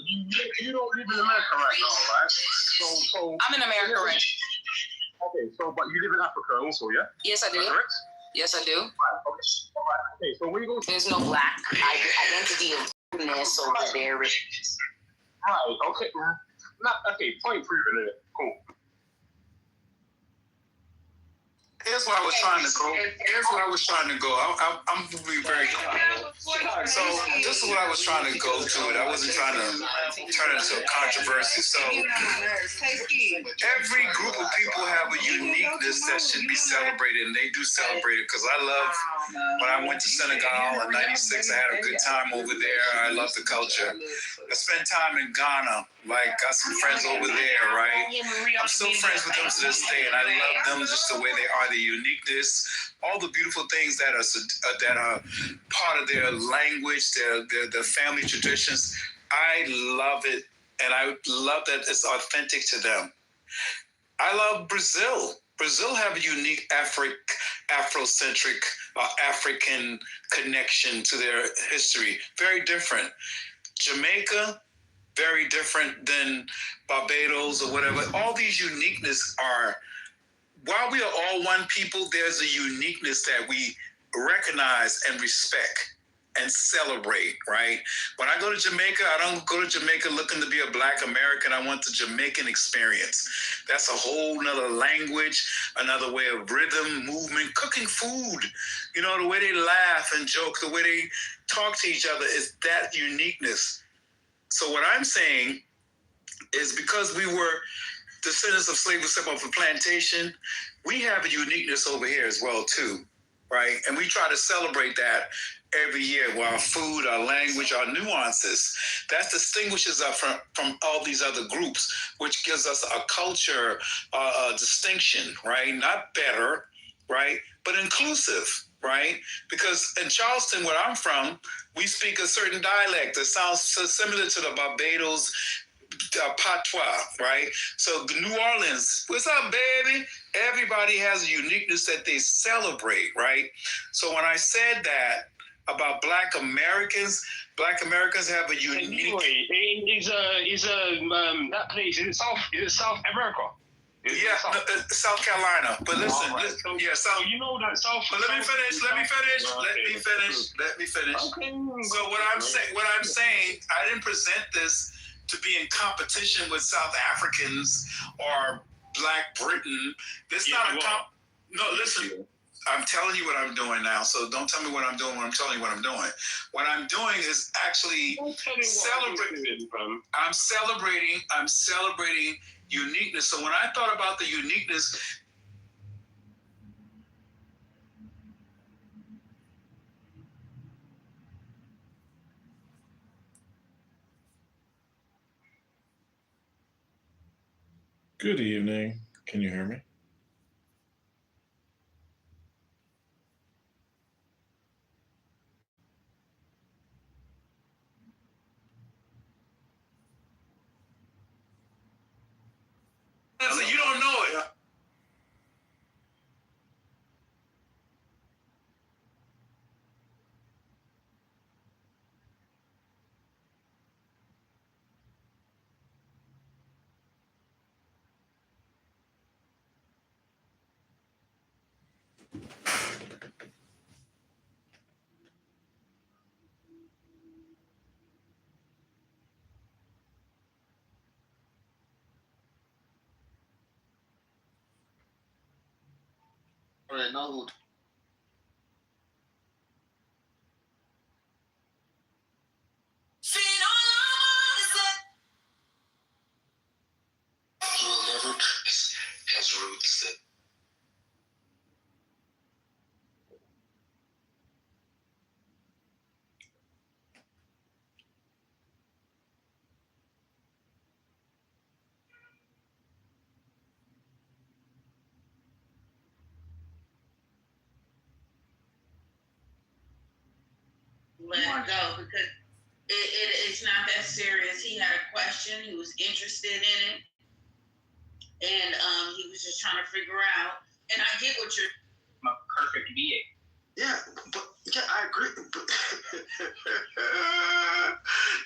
You don't live in America right now, right? So I'm in America right now. Okay, but you live in Africa also, yeah? Yes, I do. Correct? Yes, I do. Right, okay. All right, okay, so when you go... There's no black identity of goodness over there. Right, okay. Okay, point proven it. Cool. Here's where I was trying to go. I'm going to be very clear. So this is what I was trying to go to. I wasn't trying to turn it into a controversy. So every group of people have a uniqueness that should be celebrated, and they do celebrate it because I love, when I went to Senegal in '96, I had a good time over there. I love the culture. I spent time in Ghana, got some friends over there, right? I'm still friends with them to this day, and I love them just the way they are. The uniqueness, all the beautiful things that are part of their language, their family traditions. I love it, and I love that it's authentic to them. I love Brazil. Brazil have a unique Afrocentric, African connection to their history. Very different. Jamaica, very different than Barbados or whatever. All these uniqueness are. While we are all one people, there's a uniqueness that we recognize and respect and celebrate, right? When I go to Jamaica, I don't go to Jamaica looking to be a Black American. I want the Jamaican experience. That's a whole nother language, another way of rhythm, movement, cooking food. You know, the way they laugh and joke, the way they talk to each other is that uniqueness. So what I'm saying is because we were descendants of slaves who set up a plantation, we have a uniqueness over here as well too, right? And we try to celebrate that every year with our food, our language, our nuances. That distinguishes us from all these other groups, which gives us a culture, a distinction, right? Not better, right? But inclusive, right? Because in Charleston, where I'm from, we speak a certain dialect that sounds so similar to the Barbados patois, right? So New Orleans, what's up, baby? Everybody has a uniqueness that they celebrate, right? So when I said that about Black Americans have a unique. Anyway, that place is it South America? South Carolina. But listen, right. So you know that South. But let me finish. Okay. So what I'm saying, I didn't present this to be in competition with South Africans or Black Britain. No, listen. I'm telling you what I'm doing now, so don't tell me what I'm doing when I'm telling you what I'm doing. What I'm doing is actually celebrating. I'm celebrating uniqueness. So when I thought about the uniqueness, Good evening. Can you hear me? you don't know it. No. Has roots that. Let go because it's not that serious. He had a question. He was interested in it, and he was just trying to figure out. And I get what you're. A perfect being. Yeah, I agree. But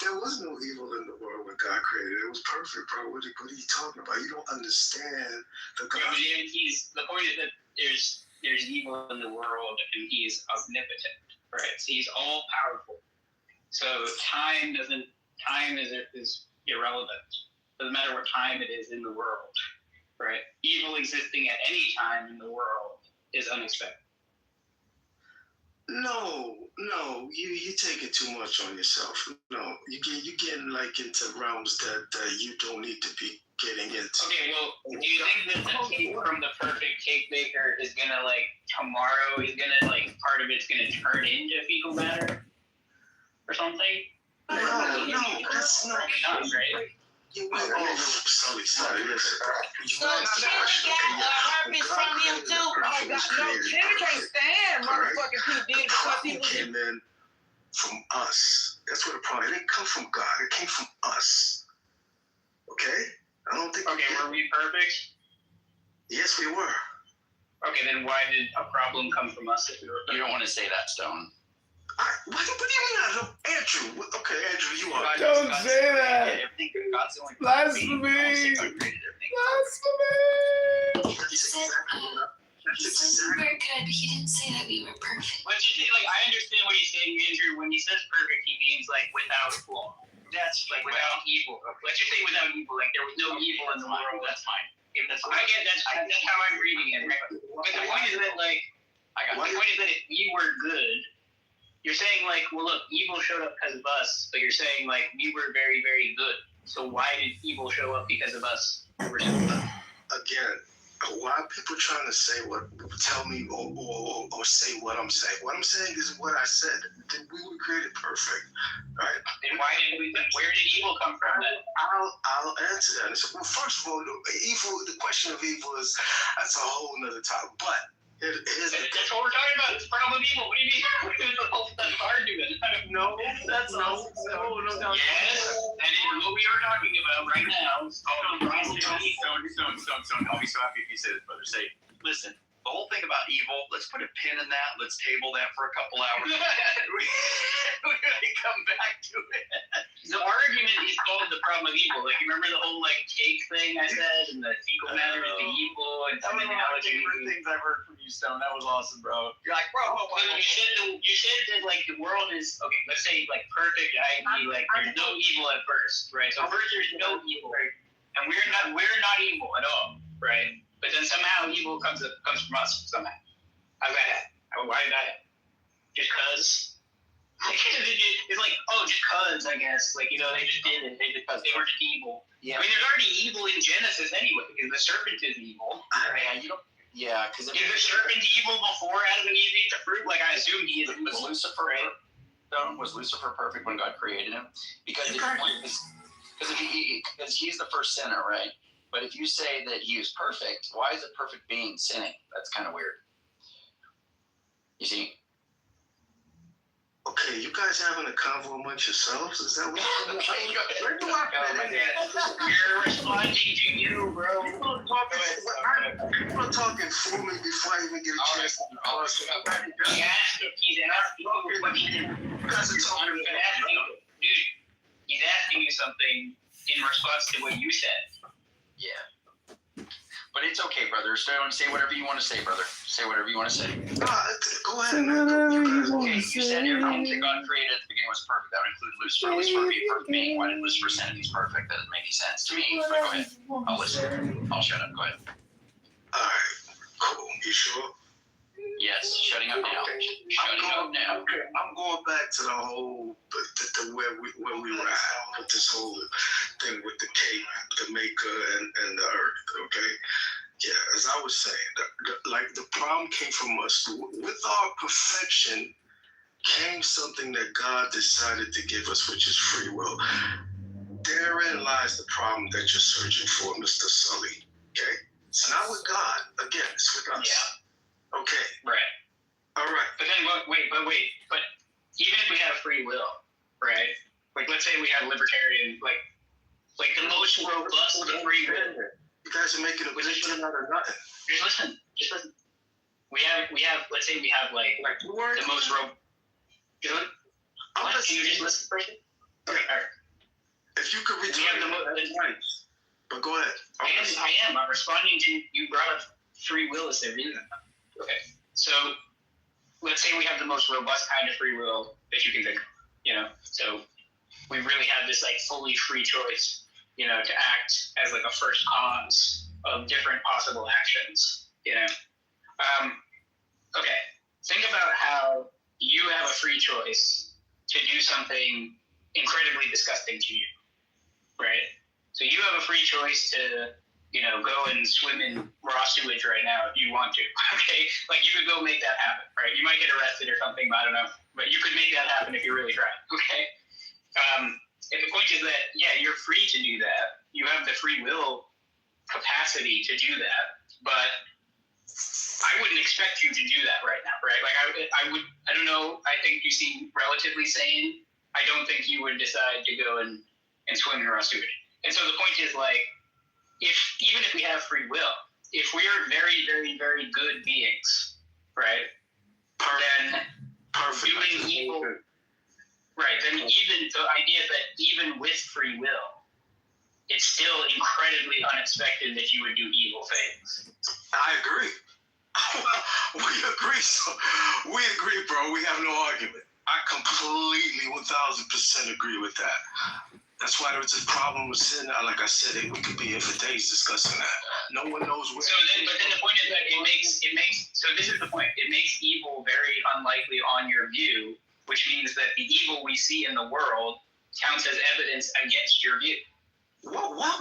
there was no evil in the world when God created it. It was perfect, bro. What are you talking about? You don't understand the God. The point is that there's evil in the world, and he's omnipotent, right? So he's all powerful. So time is irrelevant. Doesn't matter what time it is in the world, right? Evil existing at any time in the world is unexpected. No, you taking too much on yourself. No, you're getting like into realms that you don't need to be getting into. Okay, well, do you think that the cake from the perfect cake baker is gonna tomorrow? He's gonna part of it's gonna turn into fecal matter or something? No, that's not right. Sorry, listen. So Jimmy got herpes from him too. Oh God, no, Jimmy can't stand motherfucking P. Diddy because he was came in from us. That's what the problem. It didn't come from God. It came from us. Okay? I don't think. Okay, were we perfect? Yes, we were. Okay, then why did a problem come from us if we were perfect? You don't want to say that, Stone. What do you mean? Andrew. Okay, Andrew, you are. Don't say that. Everything God's the only Blasphemy. That's exactly. We were good, but he didn't say that we were perfect. Let's just say, I understand what he's saying, Andrew. When he says perfect, he means without flaw. That's without evil. Let's just say without evil. There was no evil in the world. That's fine. That's how I'm reading it. Right? But the point is that if we were good, you're saying well, look, evil showed up because of us, but you're saying we were very, very good. So why did evil show up because of us? Again, why are people trying to say tell me or say what I'm saying? What I'm saying is what I said. We were created perfect, right? And where did evil come from then? I'll answer that. So, well, first of all, the question of evil that's a whole nother topic. But that's what we're talking about. It's the problem of evil. What do you mean? That's argument. No, that's no. Yes, that is what we are talking about right now. Stone, I'll be so happy if you say this, brother. Say, listen, the whole thing about evil, let's put a pin in that. Let's table that for a couple hours. We're going to come back to it. The argument is called the problem of evil. You remember the whole cake thing I said, and the fecal matter is the evil, and that was one of my favorite things I've heard from you, Stone. That was awesome, bro. You're like, bro, you said that the world is okay. Let's say perfect, i.e. there's no evil at first, right? So first there's no evil, right? And we're not evil at all, right? But then somehow evil comes from us somehow. How's that happen? Why did that happen? Just cause? It's just cause, I guess. They just did it. They were just evil. Yeah. I mean, there's already evil in Genesis anyway, because the serpent is evil. Right? Yeah, because is the serpent evil before Adam and Eve ate the fruit? I assume he is. Was Lucifer right? Stone? Was Lucifer perfect when God created him? Because he's the first sinner, right? But if you say that he was perfect, why is a perfect being sinning? That's kind of weird. You see? Okay, you guys having a convo amongst yourselves? Is that what you're Okay, Where do I We're responding to you, bro. People are talking for me before I even get a chance to cross. He's asking you a question. Dude, he's asking you something in response to what you said. Yeah. But it's okay, brother. Stone, say whatever you want to say, brother. Say whatever you want to say. Go ahead. Say whatever you want Okay, to you said everything that God created at the beginning was perfect. That would include Lucifer. Lucifer would be a perfect being. Why did Lucifer sin if he's perfect? That doesn't make any sense to me. But go ahead. I'll listen. I'll shut up. Go ahead. All right. Cool. You sure? Yes. Shutting up now. Shutting up now. Okay. I'm going back to the whole where we were at with this whole thing with the cake, the maker, and the earth. Okay. Yeah, as I was saying, the problem came from us. With our perfection came something that God decided to give us, which is free will. Therein lies the problem that you're searching for, Mr. Sully. Okay? It's not with God. Again, it's with us. Yeah. Okay. Right. All right. But then, wait. But even if we have free will, right? Let's say we have libertarian, the most robust free will. You guys are making a position out of nothing. Just listen. We have. Let's say we have the most robust. Can you just listen first? Okay. All right. if you could return right. But go ahead. I am. I'm responding to you brought up free will as the reason. Okay. So let's say we have the most robust kind of free will that you can think of. So we really have this like fully free choice, to act as like a first cause of different possible actions. Okay. Think about how you have a free choice to do something incredibly disgusting to you, right? So you have a free choice to, go and swim in raw sewage right now if you want to, okay? Like you could go make that happen, right? You might get arrested or something, but I don't know. But you could make that happen if you really tried, okay? And the point is that, yeah, you're free to do that. You have the free will capacity to do that, but I wouldn't expect you to do that right now, right? Like I don't know. I think you seem relatively sane. I don't think you would decide to go and swim in raw sewage. And so the point is like, even if we have free will, if we are very, very, very good beings, right? Then doing evil, right? Then even the idea that even with free will, it's still incredibly unexpected that you would do evil things. I agree. We agree. So we agree, bro. We have no argument. I completely 1000% agree with that. That's why there's this problem with sin. Like I said, we could be here for days discussing that. No one knows where. But then the point is that it makes. So this is the point. It makes evil very unlikely on your view, which means that the evil we see in the world counts as evidence against your view. What? Well,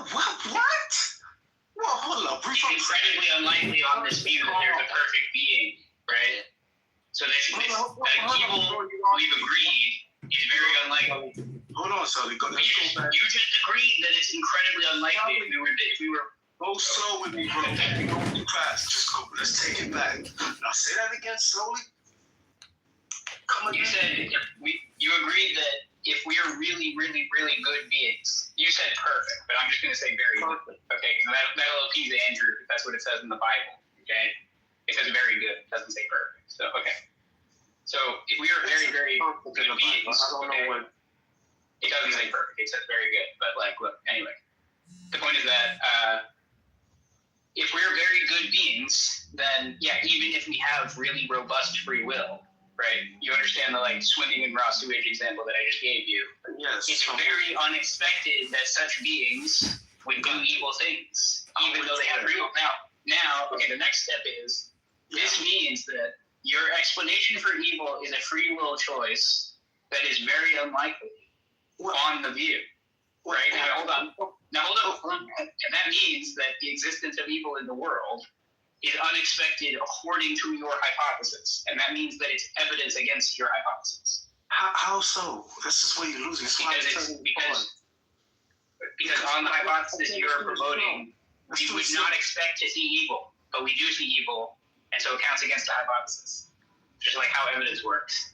hold up. It's incredibly unlikely on this view that there's a perfect being, right? So that evil we've agreed is very unlikely. Hold on, Sully. You just agreed that it's incredibly unlikely if we were. Go slow with me, bro. You're going too fast. Just go. Let's take it back. Now say that again slowly. You said you agreed that if we are really, really, really good beings, you said perfect, but I'm just going to say very good. Okay, because that'll appease Andrew. That's what it says in the Bible. Okay, it says very good. It doesn't say perfect. So okay. So if we are very, very good beings, okay, it doesn't say perfect. It says very good. But like, look, anyway, the point is that if we're very good beings, then yeah, even if we have really robust free will, right? You understand the like swimming in raw sewage example that I just gave you. Yes. It's very unexpected that such beings would do evil things, even though they have free will. Now, okay, the next step is this means that your explanation for evil is a free will choice that is very unlikely on the view. Right? Now hold on. And that means that the existence of evil in the world is unexpected according to your hypothesis. And that means that it's evidence against your hypothesis. How so? This is where you're losing. Because on the hypothesis you're promoting, we would not expect to see evil, but we do see evil, and so it counts against the hypothesis. Just like how evidence works.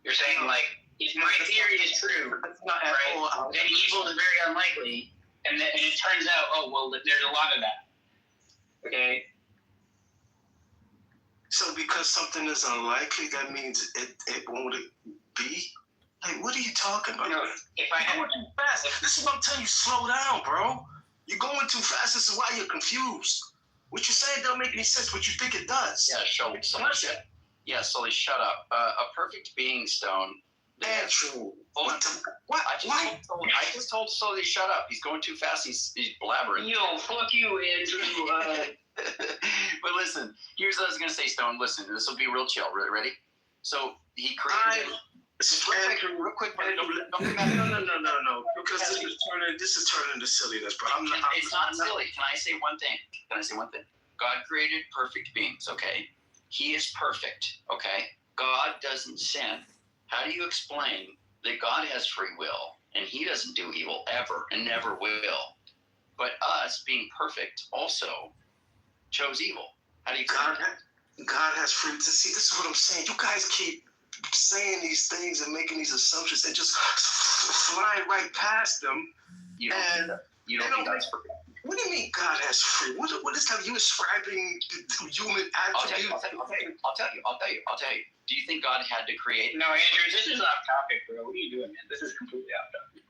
You're saying like, if my theory is true, right, then evil is very unlikely, and it turns out, oh, well, there's a lot of that. Okay? So because something is unlikely, that means it won't be? Like, what are you talking about? No, if I had... You're going too fast. This is what I'm telling you, slow down, bro. You're going too fast. This is why you're confused. What you're saying don't make any sense, but you think it does. Yeah, Sully, shut up. A perfect being, Stone. Damn true. What? I just told Sully to shut up. He's going too fast. He's blabbering. Yo, fuck you, Andrew. But listen, here's what I was going to say, Stone. Listen, this will be real chill. Ready? So he created... Real quick. No. Because this is turning into silliness, bro. It's not silly. Can I say one thing? God created perfect beings, okay? He is perfect, okay? God doesn't sin. How do you explain that God has free will and he doesn't do evil ever and never will? But us, being perfect, also chose evil. How do you explain that? God has free will. See, this is what I'm saying. You guys keep saying these things and making these assumptions and just flying right past them. You don't think God's perfect? What do you mean God has free? What is that? You ascribing human attributes? I'll tell you. Do you think God had to create? No, Andrew, this is off topic, bro. What are you doing, man? This is completely off topic.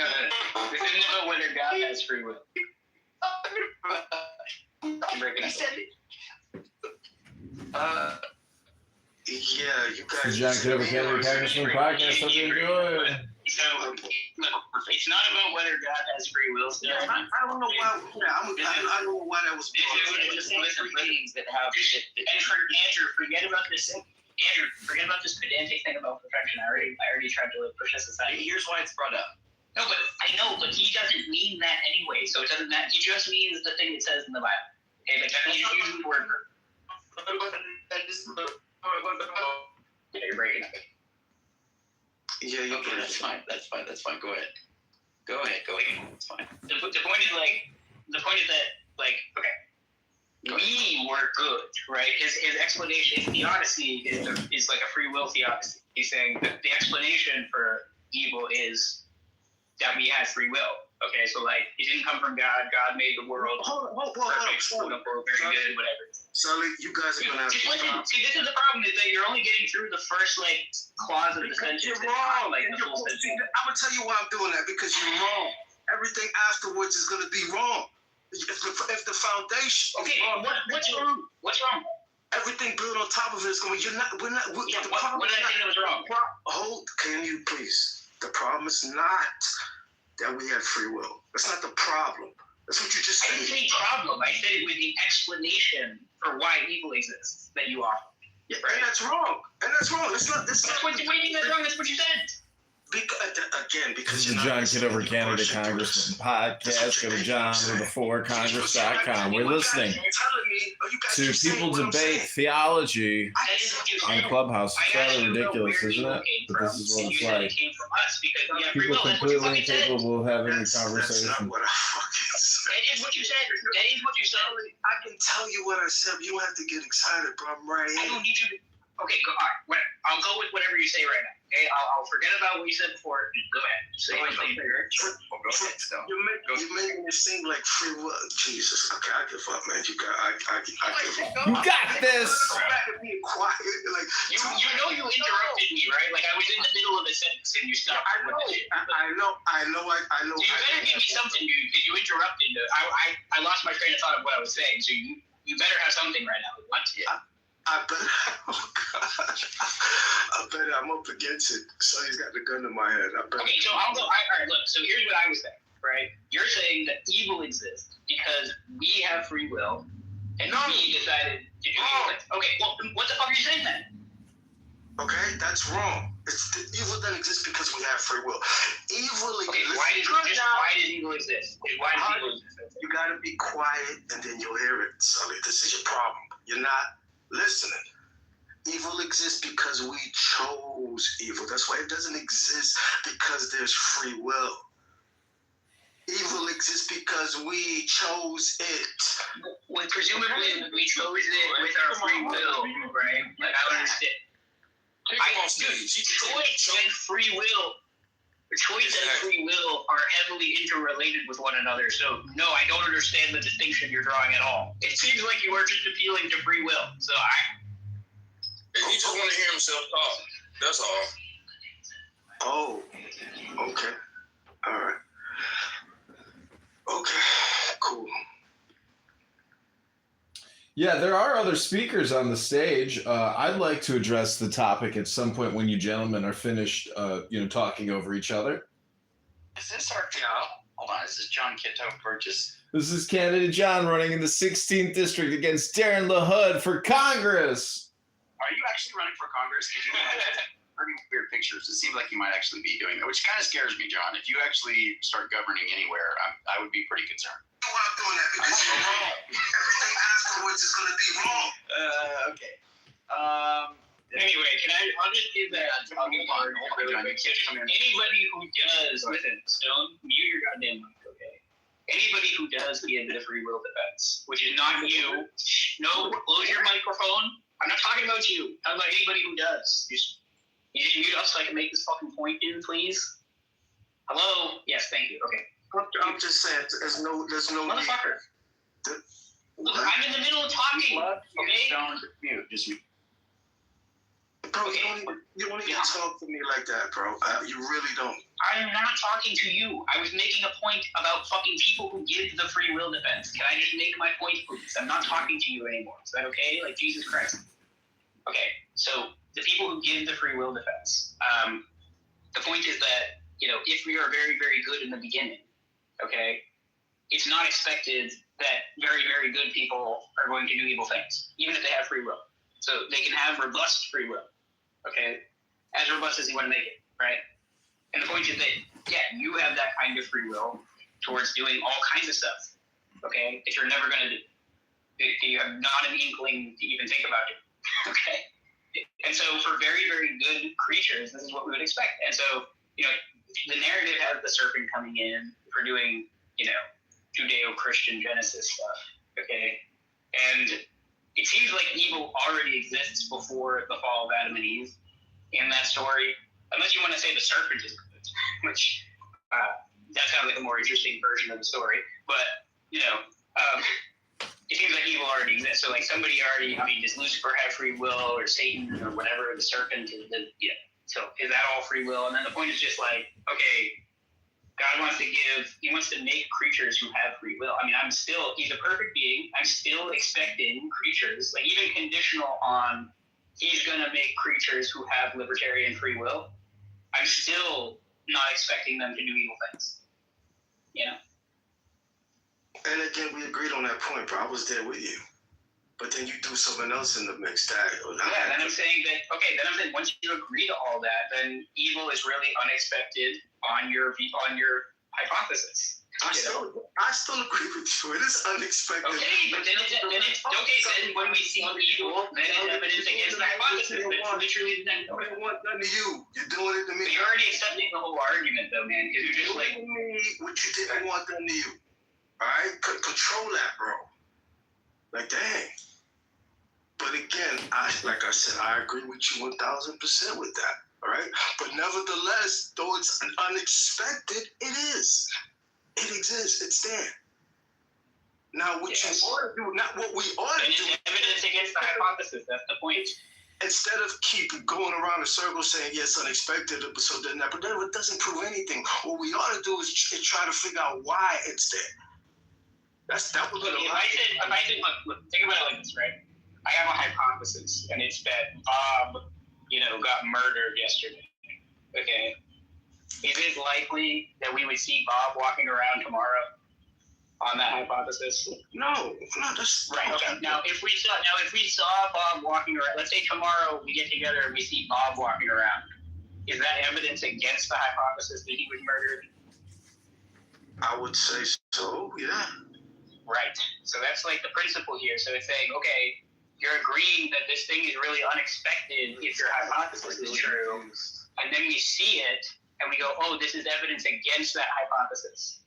No. This isn't about whether God has free will. He said it. Yeah, you guys. John Kitover, Kennedy, Congressman podcast. Hope you enjoy. So, it's not about whether God has free will. I don't know why. I don't know why that was. This is just listen, beings that have. And for Andrew, forget about this. Andrew, forget about this pedantic thing about perfection. I already tried to push this aside. Here's why it's brought up. No, but I know, but he doesn't mean that anyway. So it doesn't matter. He just means the thing it says in the Bible. Okay, like that means using the word. Yeah, you're breaking up. Yeah, you Okay, that's fine. That's fine. Go ahead. It's fine. The point is that okay, we were good, right? His explanation, his theodicy is like a free will theodicy. He's saying that the explanation for evil is that we have free will. Okay, so like it didn't come from God. God made the world perfect, quote unquote, very good, whatever. Sully, you guys are gonna have to stop. See, this is the problem is that you're only getting through the first like clause of the sentence. You're wrong. Like the whole sentence. I'm gonna tell you why I'm doing that, because you're wrong. Everything afterwards is gonna be wrong. If the foundation. Okay, what's wrong? What's wrong? Everything built on top of it is going. We're not. Yeah, what did I say that was wrong? Can you please? The problem is not that we have free will. That's not the problem. That's what you just said. I didn't say problem. I said it was the explanation for why evil exists that you offer. Yeah, right? And that's wrong. It's not. What do you mean that's wrong? That's what you said. Because This is the John Kitover, Canada Congressman podcast. Go to johnwith4congress.com. We're listening to people debate theology on Clubhouse. It's rather ridiculous, isn't it? But this is what it's like. People completely incapable of having a conversation. That's not what I fucking said. That is what you said. I can tell you what I said. But you don't have to get excited, bro. I'm right here. I don't need you to. Okay, all right. I'll go with whatever you say right now. Okay, I'll forget about what you said before. Go ahead. Say anything. You're making it seem like free will. Jesus. Okay, I give up, man. You got this. Being quiet. Like you interrupted me, right? Like I was in the middle of a sentence and you stopped. I know. So you better give me something, dude, because you interrupted. I lost my train of thought of what I was saying. So you better have something right now. What? I bet I'm up against it. So he's got the gun to my head. Okay, so I'll go. All right, look. So here's what I was saying, right? You're saying that evil exists because we have free will, and we decided to do it. Okay, well, what the fuck are you saying then? Okay, that's wrong. Evil doesn't exist because we have free will. Evil exists. Okay, why does evil exist? Why does evil exist? You gotta be quiet, and then you'll hear it, Sully. This is your problem. You're not listening. Evil exists because we chose evil. That's why it doesn't exist because there's free will. Evil exists because we chose it. Well, presumably we chose it with our free will, right? Like I don't understand. Choice and free will. Choice and free will are heavily interrelated with one another. So, no, I don't understand the distinction you're drawing at all. It seems like you are just appealing to free will. So, he just want to hear himself talk. That's all. Oh, okay. All right. Okay, cool. Yeah, there are other speakers on the stage. I'd like to address the topic at some point when you gentlemen are finished, talking over each other. Is this our hold on? Is this John Kitover? This is candidate John running in the 16th district against Darren LaHood for Congress. Are you actually running for Congress? Because you have pretty weird pictures. It seems like you might actually be doing that, which kind of scares me, John. If you actually start governing anywhere, I would be pretty concerned. Why I'm doing that? Because you're wrong. Everything afterwards is going to be wrong. Okay. Anyway, I'll just give that. I'll give one. Anybody who does, listen, Stone, mute your goddamn mic, okay? Anybody who does give the free will defense, which is not you, no, close your microphone. I'm not talking about you. I'm talking about anybody who does. You just mute up so I can make this fucking point, dude, please. Hello? Yes, thank you. Okay. I'm just saying, there's no motherfucker. I'm in the middle of talking. Okay. Mute. Just mute. bro, you don't even talk to me like that, bro. You really don't. I'm not talking to you. I was making a point about fucking people who give the free will defense. Can I just make my point, please? I'm not talking to you anymore. Is that okay? Like, Jesus Christ. Okay, so the people who give the free will defense, the point is that, if we are very, very good in the beginning, okay, it's not expected that very, very good people are going to do evil things, even if they have free will. So they can have robust free will, okay, as robust as you want to make it, right? And the point is that, you have that kind of free will towards doing all kinds of stuff, okay, that you're never going to do. That you have not an inkling to even think about it, okay? And so for very, very good creatures, this is what we would expect. And so, the narrative has the serpent coming in for doing, Judeo-Christian Genesis stuff, okay? And it seems like evil already exists before the fall of Adam and Eve in that story, unless you want to say the serpent is good, which that sounds like a more interesting version of the story. But, it seems like evil already exists. So, like, somebody already, does Lucifer have free will, or Satan, or whatever, the serpent, so is that all free will? And then the point is just like, okay, God wants to make creatures who have free will. He's a perfect being. I'm still expecting creatures, like even conditional on he's going to make creatures who have libertarian free will. I'm still not expecting them to do evil things. And again, we agreed on that point, bro. I was there with you. But then you threw something else in the mix. Then I'm saying once you agree to all that, then evil is really unexpected on your hypothesis. I still agree with you. It is unexpected. Okay, but then when we see evil, then it's evidence against the hypothesis. That's literally the next. I don't want nothing to you. You're doing it to me. But you're already accepting the whole argument, though, man, because you're just like what you didn't want done to you. All right, control that, bro. Like, dang. But again, like I said, I agree with you 1,000% with that. All right, but nevertheless, though it's unexpected, it is. It exists. It's there. Now, what you ought to do, not what we ought to do. Evidence against the hypothesis. That's the point. Instead of keep going around in circles saying, yes, unexpected, but then it doesn't prove anything. What we ought to do is try to figure out why it's there. That was look, if I said, look, think about it like this, right? I have a hypothesis, and it's that Bob, got murdered yesterday. Okay? Is it likely that we would see Bob walking around tomorrow on that hypothesis? No, that's right. Okay. Now, if we saw Bob walking around, let's say tomorrow we get together and we see Bob walking around, is that evidence against the hypothesis that he was murdered? I would say so, yeah. Right. So that's like the principle here. So it's saying, okay, you're agreeing that this thing is really unexpected if your hypothesis is true, and then we see it, and we go, oh, this is evidence against that hypothesis.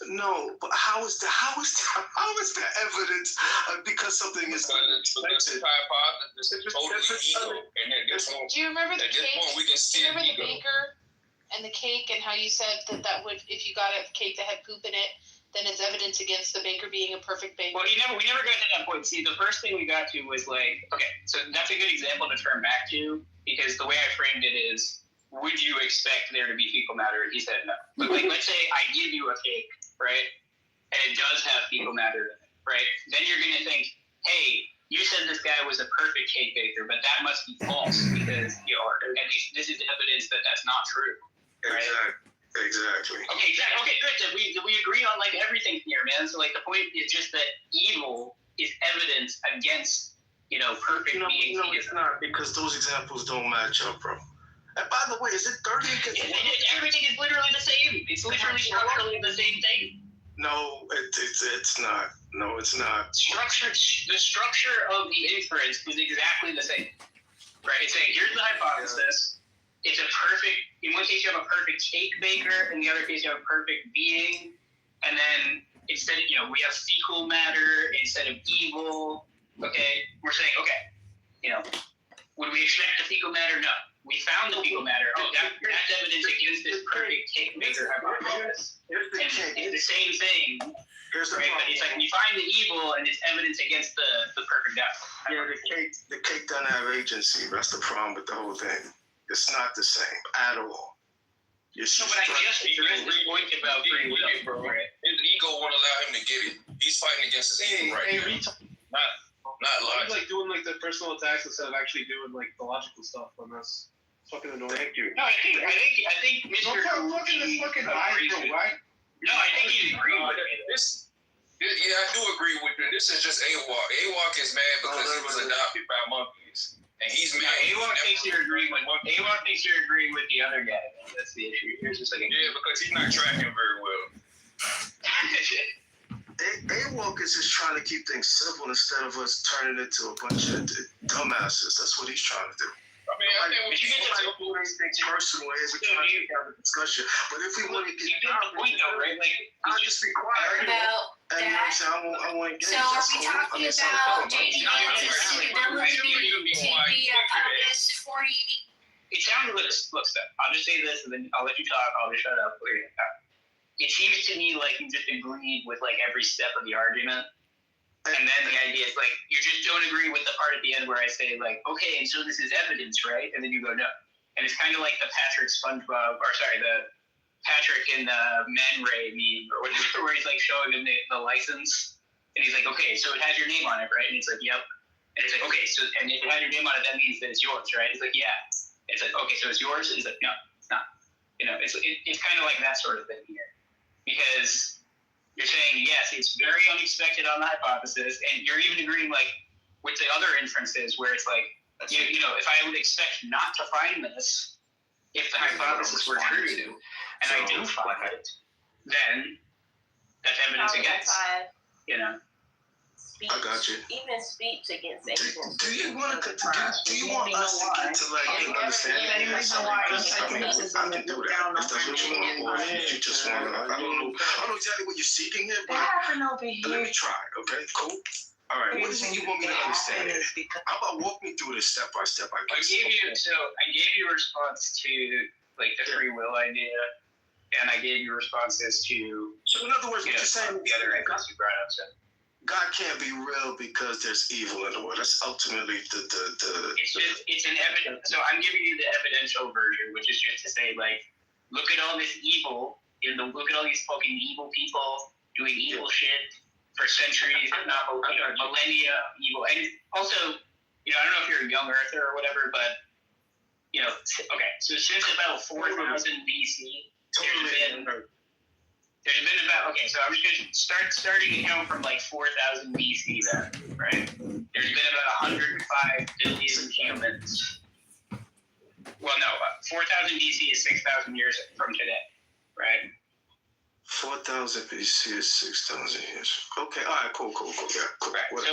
No, but how is the evidence because something is unexpected? Do you remember the cake? Remember the baker and the cake, and how you said that would, if you got a cake that had poop in it, then it's evidence against the baker being a perfect baker. Well, we never got to that point. See, the first thing we got to was like, okay, so that's a good example to turn back to, because the way I framed it is, would you expect there to be fecal matter? And he said no. But like, let's say I give you a cake, right, and it does have fecal matter in it, right? Then you're going to think, hey, you said this guy was a perfect cake baker, but that must be false because at least this is evidence that that's not true, right? Exactly. Okay, good. So we agree on like everything here, man. So like the point is just that evil is evidence against, perfect beings. No, it's not, because those examples don't match up, bro. And by the way, is it 30 against everything is literally the same. It's literally structurally the same thing. No, it's not. No, it's not. The structure of the inference is exactly the same. Right? It's saying, here's the hypothesis. It's in one case you have a perfect cake baker, in the other case you have a perfect being, and then instead of, we have fecal matter instead of evil, okay? We're saying, would we expect the fecal matter? No. We found the fecal matter. Oh, that's evidence against this perfect cake baker hypothesis. And it's the same thing Here's the right? But problem. it's like you find the evil and it's evidence against the perfect apple. Yeah, the cake doesn't have agency. That's the problem with the whole thing. It's not the same at all. No, but I just addressed the point about free will, bro. Right? His ego won't allow him to get it. He's fighting against his ego right now. Not He's logic. like doing like the personal attacks instead of actually doing like the logical stuff on us. Fucking annoying. Thank you. No, I think Mr. Fucking eyes, bro. Why? No, I think he's agreeing with me. Yeah, I do agree with you. This is just AWOC. AWOC is mad because he was adopted by monkeys. And he's mad. AWOC thinks you're agreeing with the other guy. That's the issue. Here's just like Yeah, because he's not tracking very well. AWOC is just trying to keep things simple instead of us turning into a bunch of dumbasses. That's what he's trying to do. I mean, I think when you get to things personal, we're trying to have a discussion. But if we want to get down the point though, right? Like, I'll just be quiet. About And that. I want to engage. So are we talking about changing it to civility to be a purpose for you? It sounded like, look, Steph, I'll just say this and then I'll let you talk. I'll just shut up. It seems to me like you just agreed with like every step of the argument. And then the idea is like, you just don't agree with the part at the end where I say like, okay, and so this is evidence, right? And then you go, no. And it's kind of like the Patrick and Man Ray meme or whatever, where he's like showing him the license. And he's like, okay, so it has your name on it, right? And he's like, yep. And it's like, okay, so, and if it has your name on it, that means that it's yours, right? He's like, yeah. It's like, okay, so it's yours? He's like, no, it's not. You know, it's kind of like that sort of thing here. Because you're saying, yes, it's very unexpected on the hypothesis, and you're even agreeing, like, with the other inferences where it's like, you know, if I would expect not to find this, if the hypothesis were true, and I do find it, then that's evidence against, you know. I got you. Even speech against agents. Do you want us to get to like an understanding? I mean, I can do that. If that's what you want, or if you just want to, I don't know exactly what you're seeking here, but let me try. Okay, cool. All right, what is it you want me to understand? How about walk me through this step by step? I gave you a response to like the free will idea, and I gave you responses to. So in other words, what you're saying, the other ideas you brought up. So. God can't be real because there's evil in the world. That's ultimately the. It's an evidence. So I'm giving you the evidential version, which is just to say, like, look at all this evil. Look at all these fucking evil people doing evil shit for centuries, if not millennia. Evil, and also, you know, I don't know if you're a young earther or whatever, but you know, okay. So since about 4000 BC, there's been about, okay, so I'm just going to starting to count from like 4000 BC then, right? There's been about 105 billion humans. Well, no, 4000 BC is 6,000 years from today, right? 4000 BC is 6,000 years. Okay, all right, cool, yeah, cool. Right.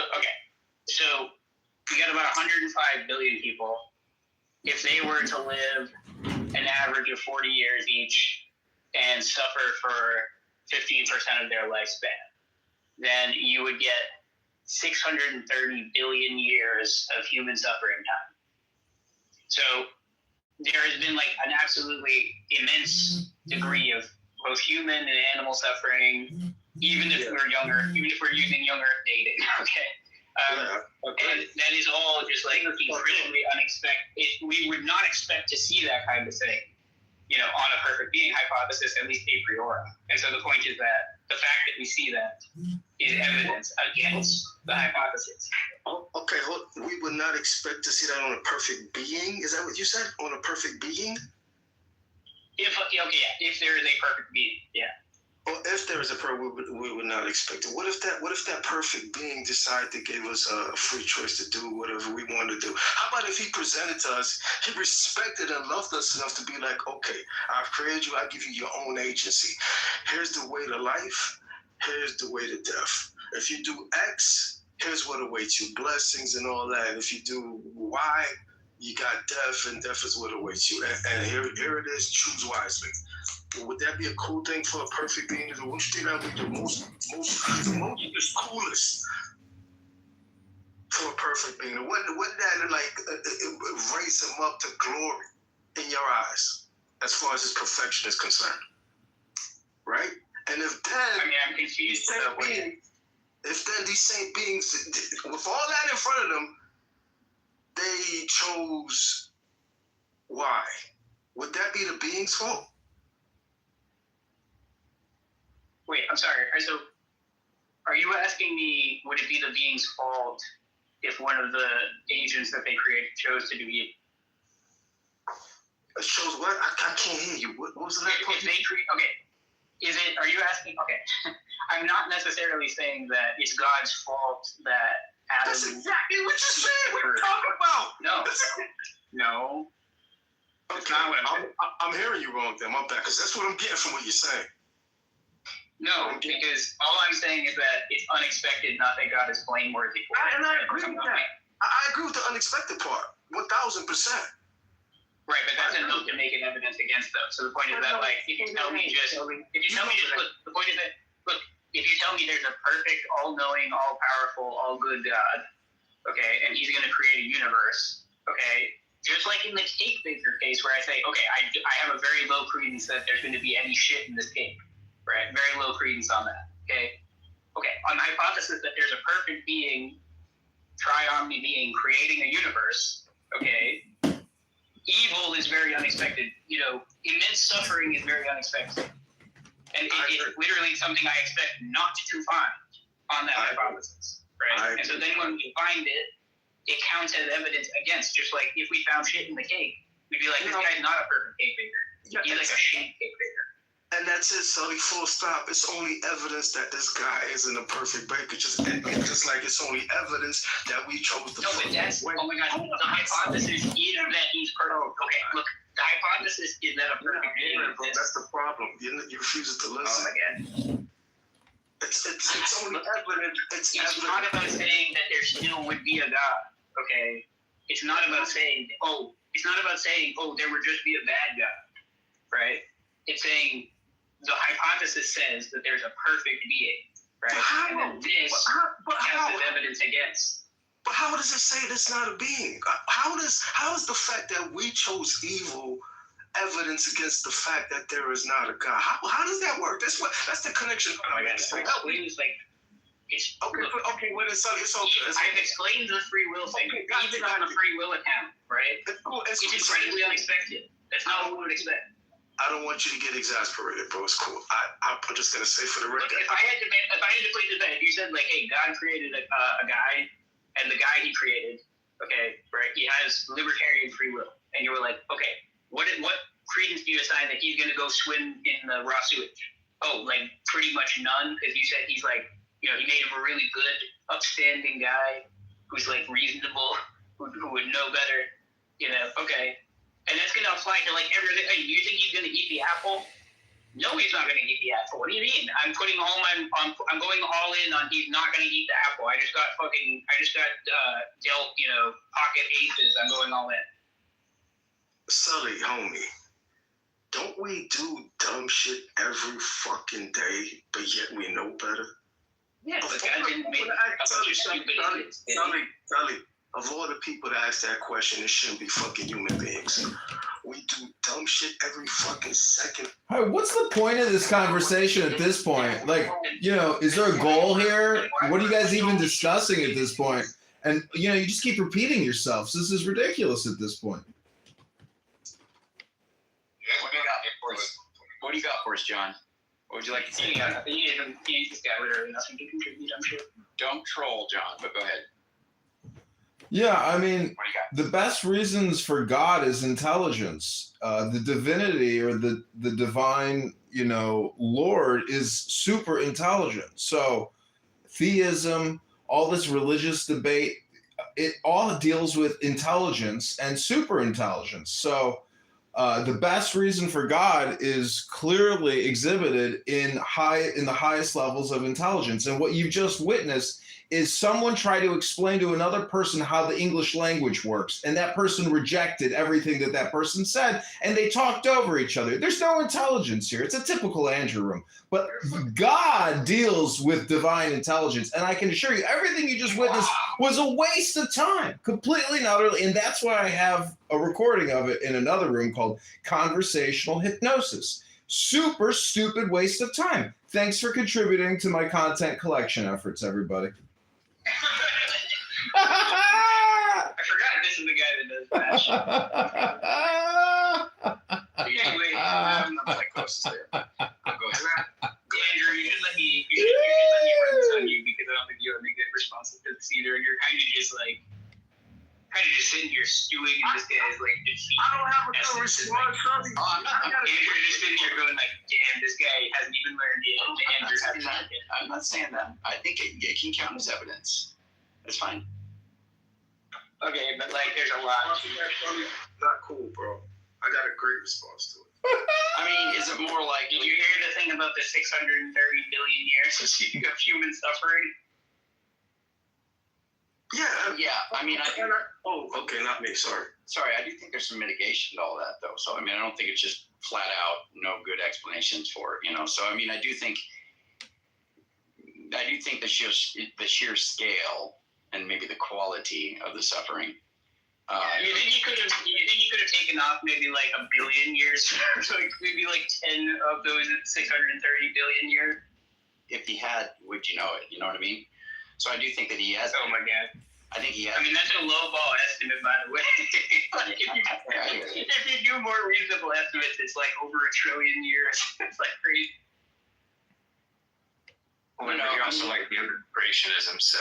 So we got about 105 billion people. If they were to live an average of 40 years each and suffer for 15% of their lifespan, then you would get 630 billion years of human suffering time. So there has been like an absolutely immense degree of both human and animal suffering, even if we're younger, even if we're using young Earth dating, okay? And that is all just like incredibly unexpected. We would not expect to see that kind of thing, you know, on a perfect being hypothesis, at least a priori. And so the point is that the fact that we see that is evidence against the hypothesis. Okay, we would not expect to see that on a perfect being? Is that what you said? On a perfect being? If there is a perfect being, yeah. Well, if there is a perfect, we would not expect it. What if that perfect being decided to give us a free choice to do whatever we want to do? How about if he presented to us, he respected and loved us enough to be like, okay, I've created you, I give you your own agency. Here's the way to life, here's the way to death. If you do X, here's what awaits you, blessings and all that. If you do Y, you got death, and death is what awaits you. And here it is, choose wisely. Would that be a cool thing for a perfect being to do? Wouldn't you think that would be the most coolest for a perfect being? Wouldn't that like raise him up to glory in your eyes as far as his perfection is concerned? Right? And if then, I mean, I'm confused. If then these same beings, with all that in front of them, they chose why? Would that be the being's fault? Wait, I'm sorry. So, are you asking me, would it be the being's fault if one of the agents that they created chose to do evil? It shows what? I can't hear you. What was the next point? If they create, okay. Are you asking, okay. I'm not necessarily saying that it's God's fault that Adam... That's exactly what you said. What are you talking about? No. No. That's not what I'm saying. I'm hearing you wrong then. My bad, because that's what I'm getting from what you're saying. No, because all I'm saying is that it's unexpected, not that God is blameworthy for it. And I agree with that. I agree with the unexpected part, 1,000%. Right, but that's enough to make an evidence against them. So the point is that, like, if you tell me just, look, the point is that, look, if you tell me there's a perfect, all-knowing, all-powerful, all-good God, okay, and he's going to create a universe, okay, just like in the cake baker case where I say, okay, I have a very low credence that there's going to be any shit in this cake, right? Very low credence on that, okay? Okay, on the hypothesis that there's a perfect being, tri-omni being, creating a universe, okay, evil is very unexpected. You know, immense suffering is very unexpected. And it's literally something I expect not to find on that hypothesis, right? And so then when we find it, it counts as evidence against, just like if we found shit in the cake, we'd be like, this guy's not a perfect cake baker. He's like a shitty cake baker. And that's it, Sully, full stop. It's only evidence that this guy isn't a perfect baker. Just like it's only evidence that we chose to... No, but that's... Oh my God, the hypothesis is that he's perfect. Okay, look, the hypothesis is that a perfect being exists. That's the problem. You refuse to listen. Oh my God. It's only evidence. It's not about saying that there still would be a God, okay? It's not about saying, oh, there would just be a bad God, right? It's saying... The hypothesis says that there's a perfect being, right? How? And then this counts as evidence against. But how does it say that's not a being? How is the fact that we chose evil evidence against the fact that there is not a God? How does that work? That's the connection. Oh my God, It's okay. I've explained the free will thing. Even on a free will account, right? It's incredibly unexpected. That's not what we would expect. I don't want you to get exasperated, bro. It's cool. I'm just gonna say for the record. If I had to play the bet, if you said like, hey, God created a guy, and the guy he created, okay, right? He has libertarian free will, and you were like, okay, what credence do you assign that he's gonna go swim in the raw sewage? Oh, like pretty much none, because you said he's like, you know, he made him a really good, upstanding guy who's like reasonable, who would know better, you know? Okay. And that's going to apply to like everything. Hey, do you think he's going to eat the apple? No, he's not going to eat the apple. What do you mean? I'm going all in on he's not going to eat the apple. I just got dealt, you know, pocket aces. I'm going all in. Sully, homie, don't we do dumb shit every fucking day, but yet we know better? Yeah, but God didn't make Sully, of all the people that ask that question, it shouldn't be fucking human beings. We do dumb shit every fucking second. All right, what's the point of this conversation at this point? Like, you know, is there a goal here? What are you guys even discussing at this point? And, you know, you just keep repeating yourselves. This is ridiculous at this point. What do you got for us, John? What would you like to say? He just got literally nothing to contribute, I'm sure. Don't troll, John, but go ahead. Yeah, I mean, the best reasons for God is intelligence. The divinity or the divine, you know, Lord is super intelligent. So theism, all this religious debate, it all deals with intelligence and super intelligence. So the best reason for God is clearly exhibited in the highest levels of intelligence. And what you've just witnessed is someone try to explain to another person how the English language works, and that person rejected everything that person said, and they talked over each other. There's no intelligence here. It's a typical Andrew room. But God deals with divine intelligence, and I can assure you, everything you just witnessed was a waste of time, completely and utterly, and that's why I have a recording of it in another room called Conversational Hypnosis. Super stupid waste of time. Thanks for contributing to my content collection efforts, everybody. I forgot this is the guy that does that. Anyway, I'm not psychosis there. I'll go ahead. Andrew, you should let me run this on you because I don't think you have any good responses to this either, and you're kind of just sitting here stewing in this guy's like defeat. I don't have a good response. Andrew just sitting here going like, damn, this guy hasn't even learned yet. I'm not saying that. I think it can count as evidence. That's fine. Okay, but like, there's a lot. Not cool, bro. I got a great response to it. I mean, is it more like? Did you hear the thing about the 630 billion years of human suffering? Yeah. I mean, oh, okay, not me. Sorry. I do think there's some mitigation to all that, though. So, I mean, I don't think it's just flat out no good explanations for it, So, I mean, I do think the sheer scale and maybe the quality of the suffering. You think you could have taken off maybe like a billion years, so maybe like 10 of those 630 billion years? If he had, would you know it? You know what I mean? So I do think that he has. Oh my God. I think he has. I mean, that's a low ball estimate, by the way. Like if you do more reasonable estimates, it's like over 1 trillion years. It's like crazy. Well, you're also like the other creationism, so.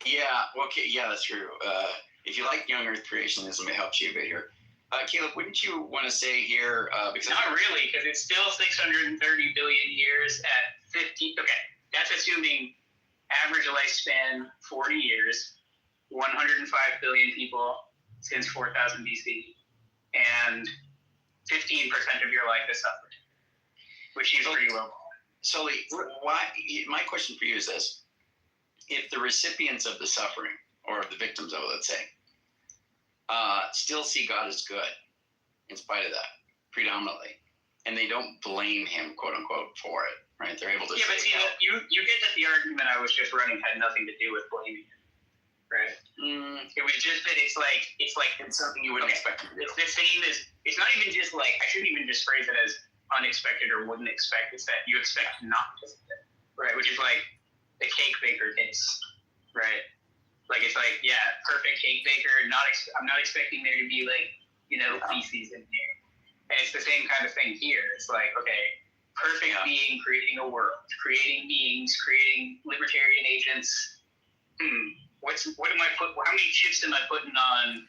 Yeah. Okay. Yeah, that's true. If you like young Earth creationism, it helps you a bit here. Caleb, wouldn't you want to say here? Because not really, because it's still 630 billion years at 50. Okay, that's assuming average lifespan 40 years, 105 billion people since 4000 BC, and 15% of your life is suffered, which is pretty low. So, why? My question for you is this: if the recipients of the suffering, or the victims of it, let's say, still see God as good, in spite of that, predominantly, and they don't blame Him, quote unquote, for it, right? They're able to. Yeah, but see, you get that the argument I was just running had nothing to do with blaming Him, right? It was just that it's like it's something you wouldn't expect to do. It's the same as it's not even just like I shouldn't even just phrase it as unexpected or wouldn't expect. It's that you expect not to, right? Which is like the cake baker case, right? Like it's like, yeah, perfect cake baker. I'm not expecting there to be like, feces in here. And it's the same kind of thing here. It's like, okay, perfect being, creating a world, creating beings, creating libertarian agents. How many chips am I putting on?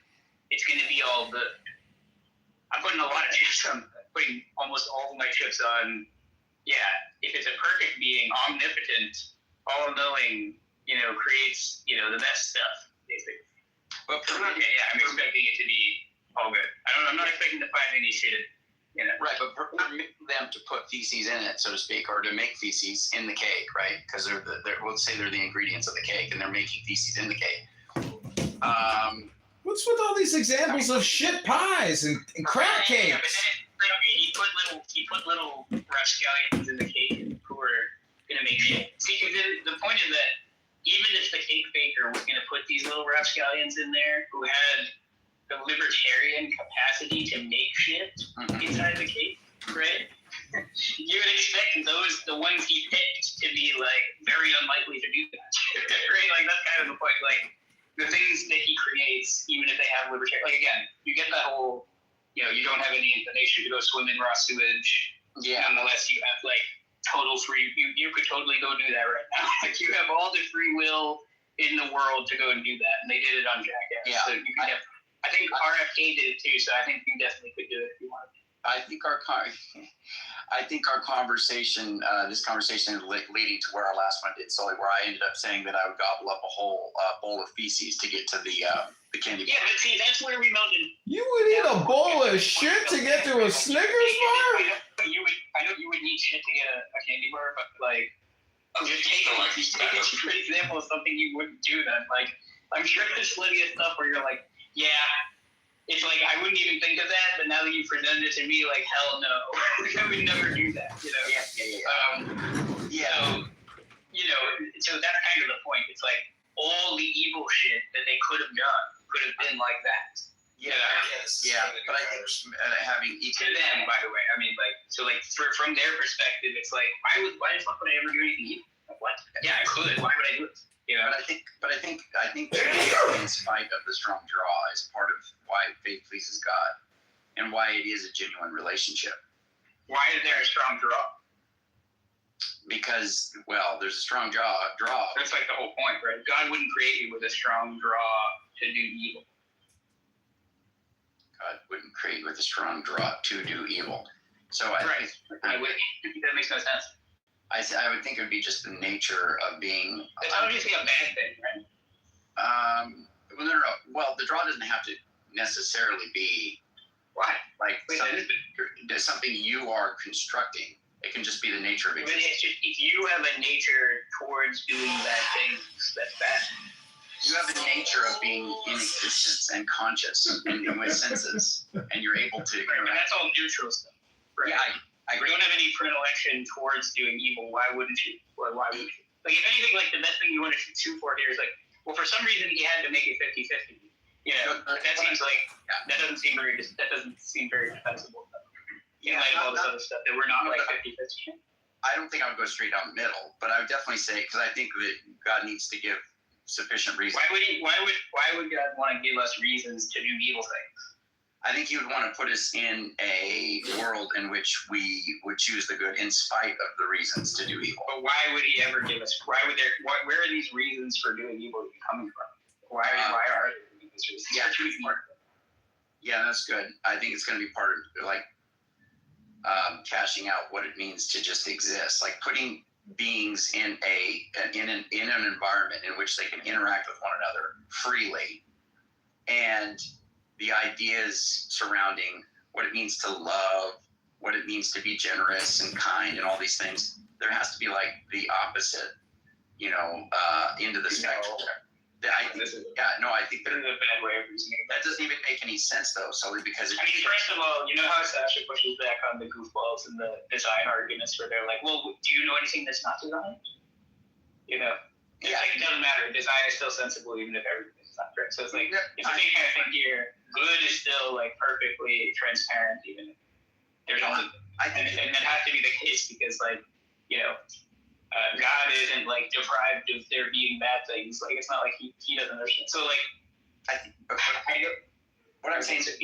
It's going to be all good. I'm putting a lot of chips on. Putting almost all of my chips on. Yeah, if it's a perfect being, omnipotent, all-knowing, creates, the best stuff, basically. But I'm expecting it to be all good. I'm not expecting to find any shit, Right, but for them to put feces in it, so to speak, or to make feces in the cake, right? Because let's say they're the ingredients of the cake, and they're making feces in the cake. What's with all these examples of shit pies and crap cakes? Yeah, but then he put little rapscallions in the cake who are gonna make shit. See, because the point is that even if the cake baker was going to put these little rapscallions in there who had the libertarian capacity to make shit inside the cake, right? You would expect the ones he picked, to be like very unlikely to do that, right? Like that's kind of the point. Like the things that he creates, even if they have libertarian, like again, you get that whole, you don't have any inclination to go swim in raw sewage, unless you have like total free, you could totally go do that right now. Like you have all the free will in the world to go and do that, and they did it on Jackass. Yeah. So you could I think RFK did it too, so I think you definitely could do it if you wanted. I think our conversation, this conversation is leading to where our last one did, solely where I ended up saying that I would gobble up a whole bowl of feces to get to the candy bar. Yeah, but see, that's where we melted. You would eat a bowl of shit to get to a Snickers bar? I know you would need shit to get a candy bar, but like, just take it for example, something you wouldn't do then. Like, I'm sure there's plenty of stuff where you're like, yeah, it's like I wouldn't even think of that, but now that you presented it to me, like, hell no, I would never do that. So that's kind of the point. It's like all the evil shit that they could have done could have been like that. Yeah, but I think having each to them, by the way, I mean, like, so like from their perspective, it's like, why the fuck would I ever do anything evil? Like, what? Yeah, I could. Why would I do it? You know. But I think in spite of the strong draw is part of why faith pleases God, and why it is a genuine relationship. Why is there a strong draw? Because, well, there's a strong draw. That's like the whole point, right? God wouldn't create you with a strong draw to do evil. God wouldn't create with a strong draw to do evil. So that makes no sense. I would think it would be just the nature of being. It's obviously a bad thing, right? No. Well, the draw doesn't have to necessarily be. Why? Like something you are constructing. It can just be the nature of existence. But it's just, if you have a nature towards doing bad things, that's bad. You have a nature of being in existence and conscious and with senses, and you're able to. Right, but that's all neutral stuff. Right? Yeah, I agree. You don't have any predilection towards doing evil. Why wouldn't you? Why would you? Like, if anything, like, the best thing you want to shoot for here is like, well, for some reason he had to make it 50-50. You know, but that seems like that doesn't seem very defensible. In light of all this other stuff that we're not like 50-50. I don't think I would go straight down the middle, but I would definitely say, because I think that God needs to give sufficient reasons. Why would God want to give us reasons to do evil things? I think he would want to put us in a world in which we would choose the good in spite of the reasons to do evil. But why would he ever give us? Where are these reasons for doing evil coming from? Why are these reasons? Yeah, that's good. I think it's going to be part of like cashing out what it means to just exist, like putting beings in an environment in which they can interact with one another freely, and the ideas surrounding what it means to love, what it means to be generous and kind and all these things. There has to be like the opposite, into the spectrum. I think that is a bad way of reasoning. That doesn't even make any sense though, solely because first of all, you know how Sasha pushes back on the goofballs and the design arguments where they're like, well, do you know anything that's not designed? It doesn't matter. Design is still sensible even if everything's not correct. So it's like, it's the same kind of thing here. Good is still like perfectly transparent even if there's only, and that has to be the case because God isn't like deprived of there being bad things. Like it's not like he doesn't understand. So like what I'm saying is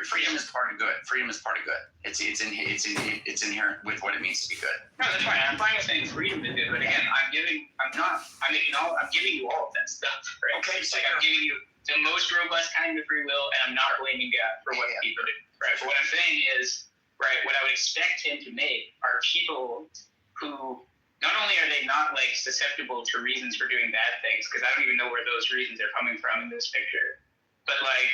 freedom is part of good. Freedom is part of good. It's inherent with what it means to be good. No, that's fine. I'm fine with saying freedom is good, but again, I'm giving you all of that stuff. Right? Okay, so I'm giving you the most robust kind of free will, and I'm not blaming God for what people do. Right. But what I'm saying is, right, what I would expect him to make are people who not only are they not like susceptible to reasons for doing bad things, because I don't even know where those reasons are coming from in this picture, but like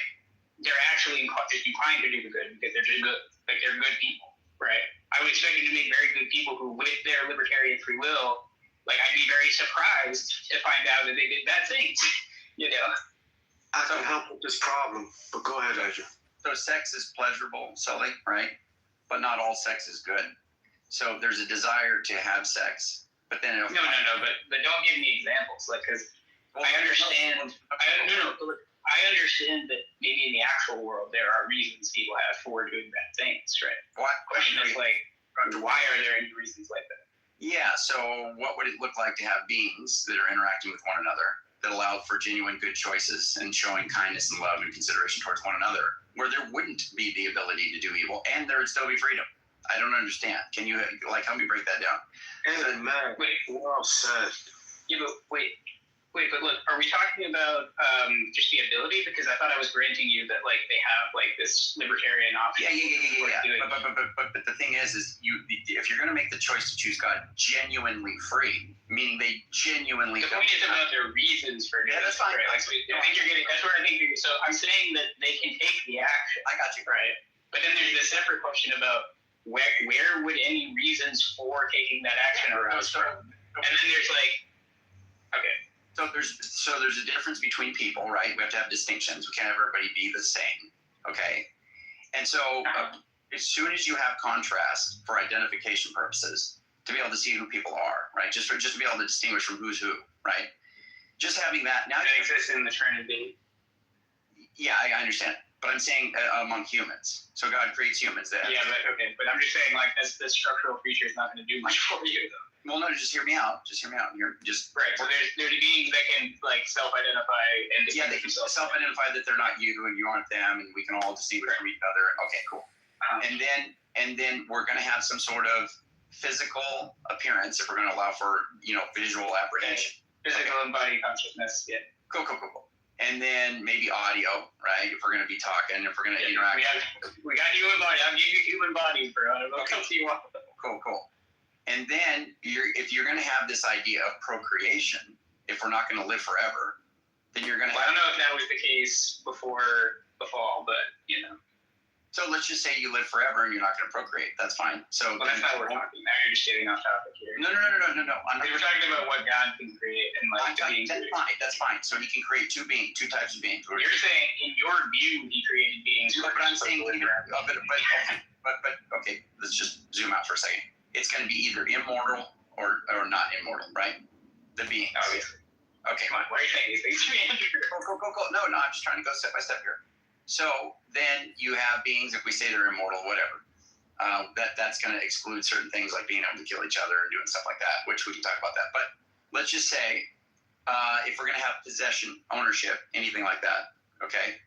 they're actually inclined to do the good because they're just good. Like they're good people, right? I would expect you to make very good people who, with their libertarian free will, like I'd be very surprised to find out that they did bad things. I can help with this problem, but go ahead, Andrew. So sex is pleasurable, Sully, right? But not all sex is good. So there's a desire to have sex, but then but don't give me examples, like because I understand. I understand that maybe in the actual world there are reasons people have for doing bad things, right? The question is like, why are there any reasons like that? Yeah. So what would it look like to have beings that are interacting with one another that allow for genuine good choices and showing kindness and love and consideration towards one another, where there wouldn't be the ability to do evil and there would still be freedom? I don't understand. Can you help me break that down? Man, well said. Yeah, but wait, but look, are we talking about just the ability? Because I thought I was granting you that like they have like this libertarian option. Yeah. But the thing is if you're going to make the choice to choose God genuinely free, meaning they genuinely. The point is about their reasons for doing. Yeah, that's fine. Right? Like, I think you're getting. That's where I think you're. So I'm saying that they can take the action. I got you. Right. But then there's this separate question about where would any reasons for taking that action arise from? And then there's like, okay. So there's a difference between people, right? We have to have distinctions. We can't have everybody be the same, okay? And so as soon as you have contrast for identification purposes, to be able to see who people are, right? Just to be able to distinguish from who's who, right? Just having that now. That exists in the Trinity. Yeah, I understand. But I'm saying among humans. So God creates humans. But I'm just saying, like, this structural feature is not going to do much for you, though. Well, no, just hear me out. You're just right. So there's beings that can like self-identify and they can self-identify that they're not you and you aren't them, and we can all distinguish from each other. Okay, cool. And then we're going to have some sort of physical appearance if we're going to allow for visual apprehension, physical and body consciousness. Yeah. Cool. And then maybe audio, right? If we're going to be talking, if we're going to interact. We got human body. I'll give you human bodies, bro. Okay. You want. Cool. And then if you're going to have this idea of procreation, if we're not going to live forever, then you're going to. I don't know if that was the case before the fall, but So let's just say you live forever and you're not going to procreate. That's fine. So that's not what we're talking. Now you're just getting off topic here. No. We're talking about what God can create and like beings. That's fine. So he can create two types of beings. You're saying in your view he created beings. But I'm saying, but okay, let's just zoom out for a second. It's going to be either immortal or not immortal, right? The beings. Obviously. Okay. Come on. Why are you saying these things to me, Andrew? Cool. No, I'm just trying to go step by step here. So then you have beings, if we say they're immortal, whatever. That's going to exclude certain things like being able to kill each other and doing stuff like that, which we can talk about that. But let's just say if we're going to have possession, ownership, anything like that, okay,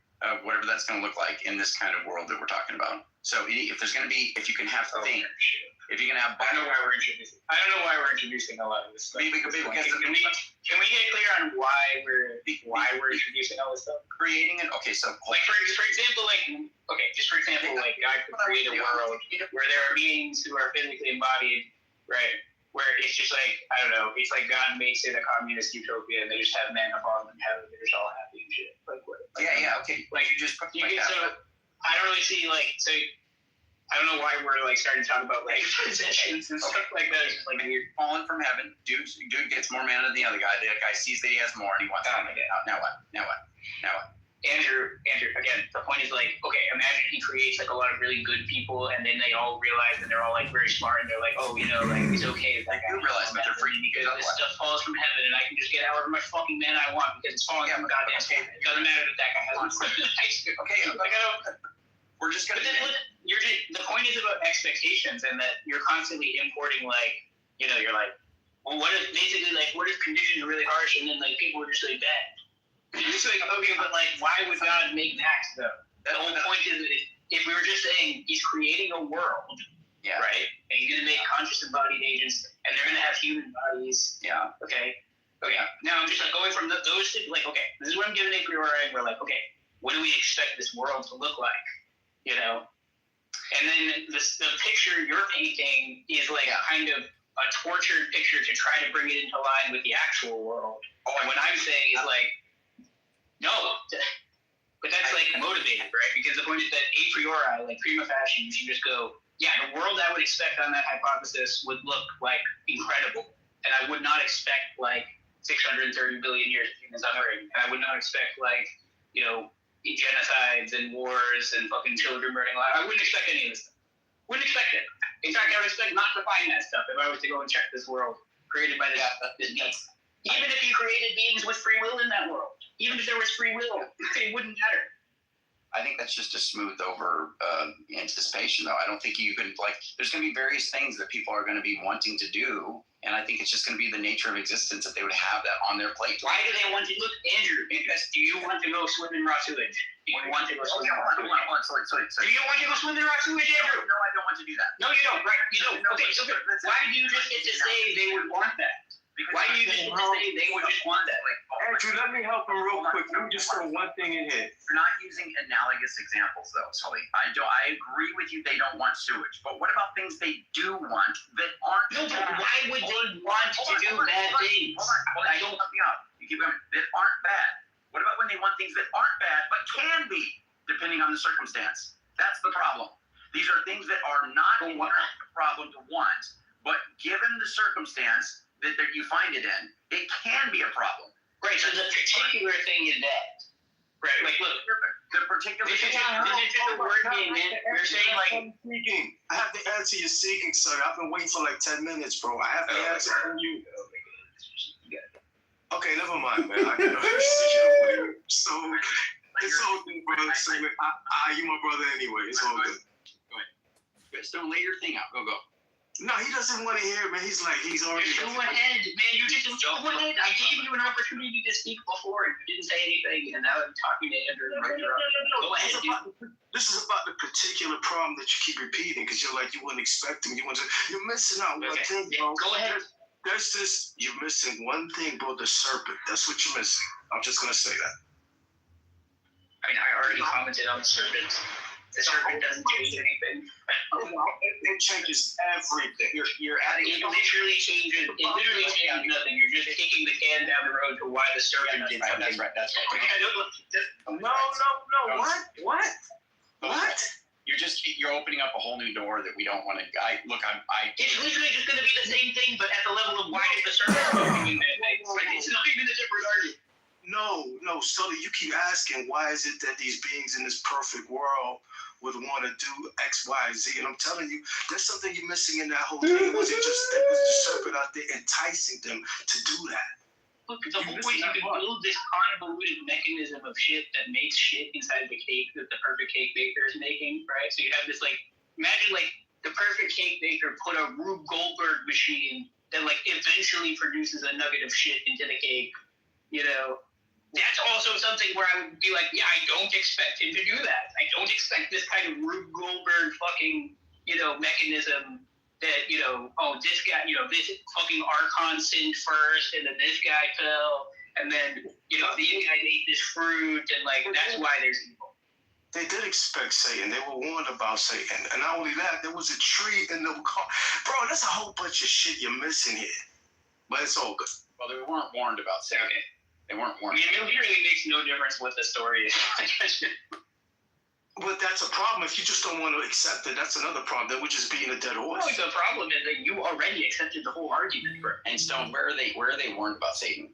whatever that's going to look like in this kind of world that we're talking about. So if you can have things. If you can have, I don't know why we're introducing a lot of this stuff. Maybe because can we get clear on why we're introducing all this stuff? Creating it. Okay, so like for example, like God could create a world where there are beings who are physically embodied, right? Where it's just like I don't know, it's like God makes it a communist utopia, and they just have men above and heaven, they're just all happy and shit. Okay. Like you just I don't really see so. I don't know why we're like starting to talk about like possessions and stuff like that. It's just like you're falling from heaven. Dude gets more mana than the other guy. The other guy sees that he has more and he wants to get out. Now what? Andrew, again, the point is like, okay, imagine he creates like a lot of really good people and then they all realize and they're all like very smart and they're like, oh, like it's okay if that guy realize but they're free because this stuff falls from heaven and I can just get however much fucking man I want because it's falling from goddamn heaven. It doesn't matter that guy has one. Okay, like we're just gonna. The point is about expectations, and that you're constantly importing, like, you're like, well, what if conditions are really harsh, and then like people are just like bad. It's like okay, but like, why would God make that though? The whole point is that if we were just saying He's creating a world, right, and He's gonna make conscious embodied agents, and they're gonna have human bodies, okay. Now I'm just like going from those to like, okay, this is what I'm giving a priori. We're like, okay, what do we expect this world to look like? And then the picture you're painting is like kind of a tortured picture to try to bring it into line with the actual world. And what I'm saying is like, no, but that's like motivated, right? Because the point is that a priori, like prima facie, you should just go, yeah, the world I would expect on that hypothesis would look like incredible. And I would not expect like 630 billion years of human suffering. And I would not expect like, genocides and wars and fucking children burning alive. I wouldn't expect any of this stuff. Wouldn't expect it. In fact, I would expect not to find that stuff if I was to go and check this world created by this being. Even if you created beings with free will in that world, even if there was free will, it wouldn't matter. I think that's just a smooth over anticipation, though. I don't think you can, there's going to be various things that people are going to be wanting to do, and I think it's just going to be the nature of existence that they would have that on their plate. Why do they want to look, Andrew? Because do you want to go swim in raw sewage? Do you want to go swim in raw sewage? Sorry. Do you want to go swim in raw sewage, Andrew? No, I don't want to do that. No, you don't. Right? You don't. Okay, so why do you just get to say they would want that? Why do you just get to say they would just want that? Andrew, let me help him real quick. Let me just throw one thing in here. You're not using analogous examples, though, Sully. I agree with you. They don't want sewage, but what about things they do want that aren't? No, but why would they want to do bad things? Hold on. Don't let me out. You keep going. That aren't bad. What about when they want things that aren't bad but can be, depending on the circumstance? That's the problem. These are things that are not a problem to want, but given the circumstance that you find it in, it can be a problem. Right, so the particular thing is that. Right, like look, the particular this is just a word game, man. You're saying like I have to answer your seeking, sir. I've been waiting for like 10 minutes, bro. I have to answer from you. Okay, never mind, man. I can So It's all good, brother. You my brother anyway. It's all good. Go ahead. Just don't lay your thing out. Go. No, he doesn't want to hear, man. He's already. Just go ahead, man. You just go ahead. I gave you an opportunity to speak before, and you didn't say anything, and now I'm talking to Andrew. No. Go ahead. This is about the particular problem that you keep repeating because you're like you weren't expecting. You're missing out one thing, bro. Go ahead. There's this. You're missing one thing, bro. The serpent. That's what you're missing. I'm just gonna say that. I mean, I already commented on the serpent. The serpent doesn't change anything. It changes everything. You're adding. It literally changes. It literally changes nothing. You're just kicking the can down the road to why the serpent did something. That's right. No. What? What? You're opening up a whole new door that we don't want to. It's literally just going to be the same thing, but at the level of why did the serpent do that thing? It's not even a different argument. No, Sully, you keep asking why is it that these beings in this perfect world would want to do X, Y, Z, and I'm telling you, there's something you're missing in that whole thing. It was the serpent out there enticing them to do that. Look, the whole point you can build this convoluted mechanism of shit that makes shit inside the cake that the perfect cake baker is making, right? So you have this imagine the perfect cake baker put a Rube Goldberg machine that eventually produces a nugget of shit into the cake, That's also something where I would be like, yeah, I don't expect him to do that. I don't expect this kind of Rube Goldberg fucking, mechanism that, this guy, this fucking Archon sinned first, and then this guy fell, and then, these guys ate this fruit, and, that's why there's evil. They did expect Satan. They were warned about Satan. And not only that, there was a tree in the car. Bro, that's a whole bunch of shit you're missing here. But it's all good. Well, they weren't warned about Satan. Okay. They weren't warned. I mean, it really makes no difference what the story is. But that's a problem. If you just don't want to accept it, that's another problem. That we're just being a dead horse. Well, the problem is that you already accepted the whole argument. And Stone, where are they warned about Satan?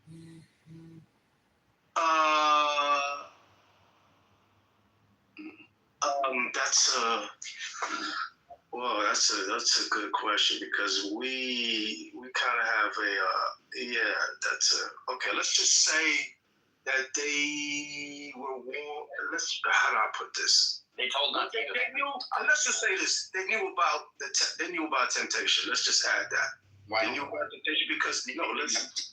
That's a good question because we kind of have okay. Let's just say that they were warned. How do I put this? They told not to. They knew. Let's just say this. They knew about temptation. Let's just add that. Why? They knew about temptation because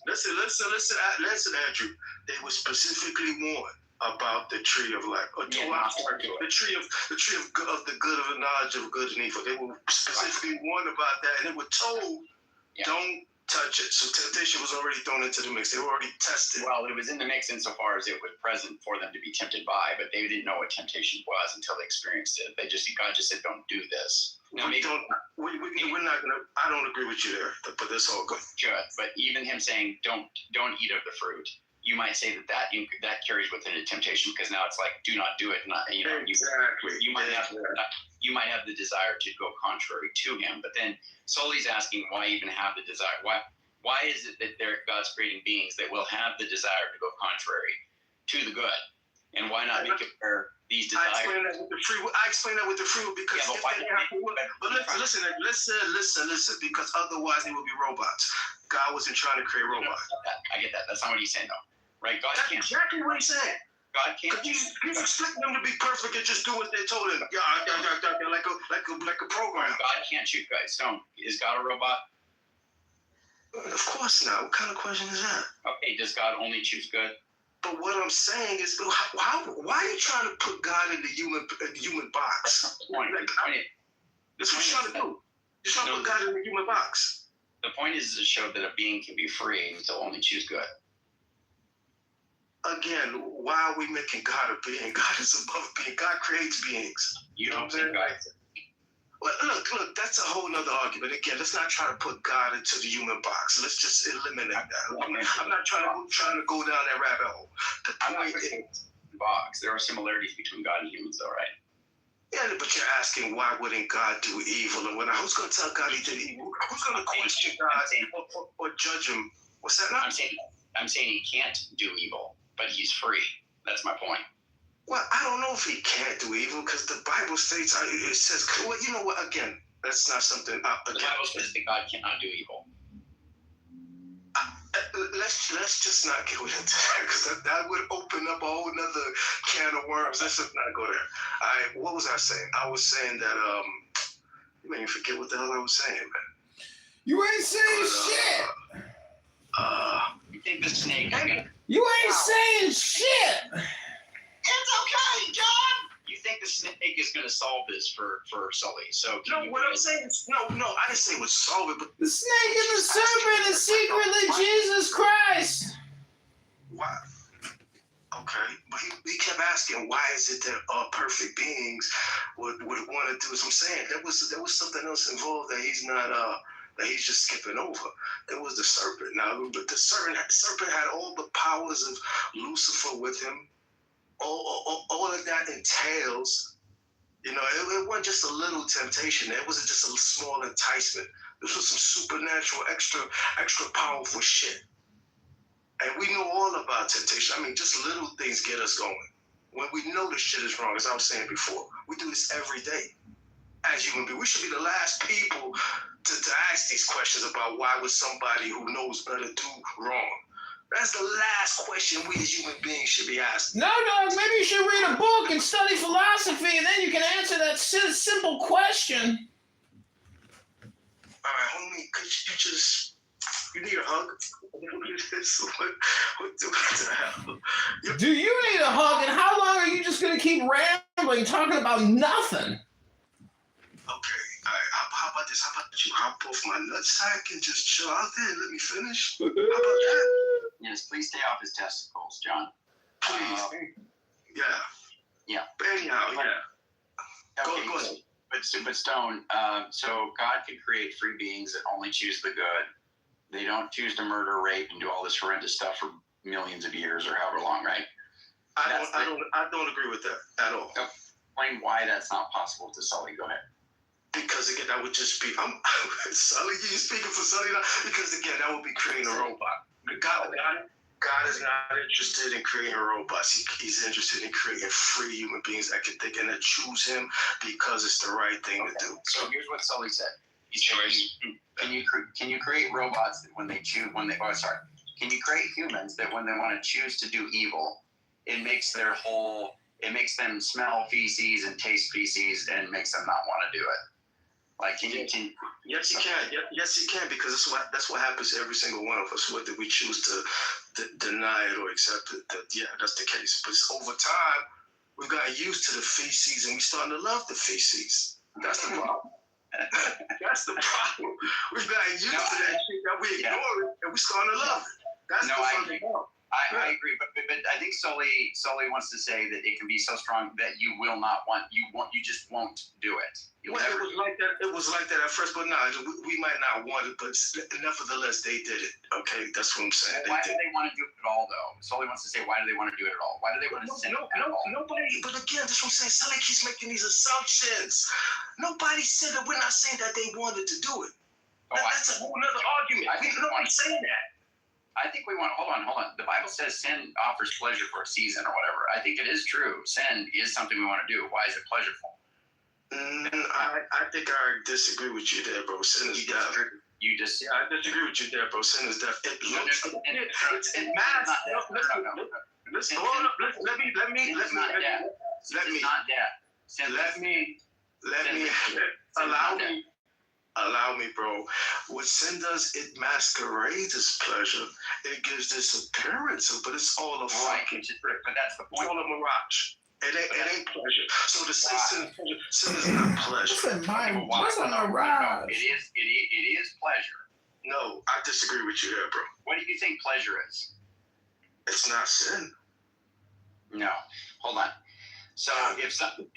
listen, Andrew. They were specifically warned about the tree of life, the tree of the good of the knowledge of good and evil. They were specifically warned about that, and they were told, don't touch it. So temptation was already thrown into the mix. They were already tested. Well, it was in the mix insofar as it was present for them to be tempted by, but they didn't know what temptation was until they experienced it. God just said, don't do this. Now, we're not gonna. I don't agree with you there, but that's all good. Good, but even him saying, don't eat of the fruit. You might say that carries with it a temptation because now it's like, do not do it. Exactly. You might have the desire to go contrary to him, but then Sully's asking why even have the desire? Why is it that they're God's creating beings that will have the desire to go contrary to the good? And why not make it where these desires? I explain that with the free will because listen, because otherwise they will be robots. God wasn't trying to create robots. I get that. That's not what he's saying, though. Right? God That's can't. exactly what he's saying. God can't. He's expecting them to be perfect and just do what they told him. Like a program. God can't shoot guys. Stone. Is God a robot? Of course not. What kind of question is that? Okay. Does God only choose good? But what I'm saying is, why are you trying to put God in the human box? That's what you're trying to do. You're trying to put God in the human box. The point is to show that a being can be free to only choose good. Again, why are we making God a being? God is above being. God creates beings. You don't think God? Well, look, that's a whole nother argument. Again, let's not try to put God into the human box. Let's just eliminate that. I'm not trying to go down that rabbit hole. The point is, box. There are similarities between God and humans, though, right? Yeah, but you're asking why wouldn't God do evil? And who's going to tell God he did evil? Who's going to question God or judge him? What's that? I'm saying he can't do evil, but he's free. That's my point. Well, I don't know if he can't do evil because the Bible states, it says, well, you know what, again, that's not something. The Bible says that God cannot do evil. let's just not go into that because that would open up a whole nother can of worms. Let's just not go there. What was I saying? I was saying that you made me forget what the hell I was saying, man. You ain't saying shit. You think the snake? You ain't saying shit. It's okay, John. You think the snake is going to solve this for Sully? So no, what I'm saying is no. I didn't say it would solve it, but the snake and the serpent is secretly Jesus Christ. Why? Okay, but he kept asking, why is it that perfect beings would want to do? As I'm saying, there was something else involved that he's not that he's just skipping over. There was the serpent. Now, but the serpent had all the powers of Lucifer with him. All of that entails, it wasn't just a little temptation. It wasn't just a small enticement. This was some supernatural, extra powerful shit. And we know all about temptation. I mean, just little things get us going. When we know this shit is wrong, as I was saying before, we do this every day. As human beings, we should be the last people to ask these questions about why would somebody who knows better do wrong. That's the last question we as human beings should be asking. No, dog, maybe you should read a book and study philosophy, and then you can answer that simple question. All right, homie, could you need a hug? What the hell? Do you need a hug, and how long are you just going to keep rambling, talking about nothing? Okay, all right, how about this? How about you hop off my nutsack and just chill out there and let me finish? How about that? Yes, please stay off his testicles, John. Please. Yeah. Anyhow, yeah. Okay, Go ahead. But Stone, so God can create free beings that only choose the good. They don't choose to murder, rape, and do all this horrendous stuff for millions of years or however long, right? I don't agree with that at all. Explain why that's not possible to Sully. Go ahead. Because again, that would just be Sully. You speaking for Sully now? Because again, that would be creating a robot. God is not interested in creating robots. He's interested in creating free human beings that can think and that choose him because it's the right thing to do. So here's what Sully said. He said, "Can you create robots that when they choose can you create humans that when they want to choose to do evil, it makes them smell feces and taste feces and makes them not want to do it? Like, Yes, you can. Yes, you can, because that's what happens to every single one of us, whether we choose to deny it or accept it. That's the case. But over time, we've gotten used to the feces, and we're starting to love the feces. That's the problem. That's the problem. We've gotten used to that shit that we ignore it, and we're starting to love it. That's the fucking problem. I agree, but I think Sully wants to say that it can be so strong that you just won't do it. It was like that at first, but no, we might not want it, but nevertheless, they did it. Okay, that's what I'm saying. Why do they want to do it at all, though? Sully wants to say, why do they want to do it at all? Why do they want to sin at all? Nobody. But again, that's what I'm saying. Sully keeps making these assumptions. Nobody said that. We're not saying that they wanted to do it. That's a whole other argument. Nobody's saying that. I think we want. Hold on. The Bible says sin offers pleasure for a season or whatever. I think it is true. Sin is something we want to do. Why is it pleasurable? I think I disagree with you there, bro. Sin is death. You just. Yeah, I disagree with you there, bro. Sin is death. It masks. Listen, hold up. Let me allow me, bro. What sin does, it masquerades as pleasure. It gives this appearance of, but it's all a fucking trick. But that's the point. It's all a mirage. It ain't pleasure. So to say sin is not pleasure. What's a mirage? It is pleasure. No, I disagree with you there, bro. What do you think pleasure is? It's not sin. No, hold on. So if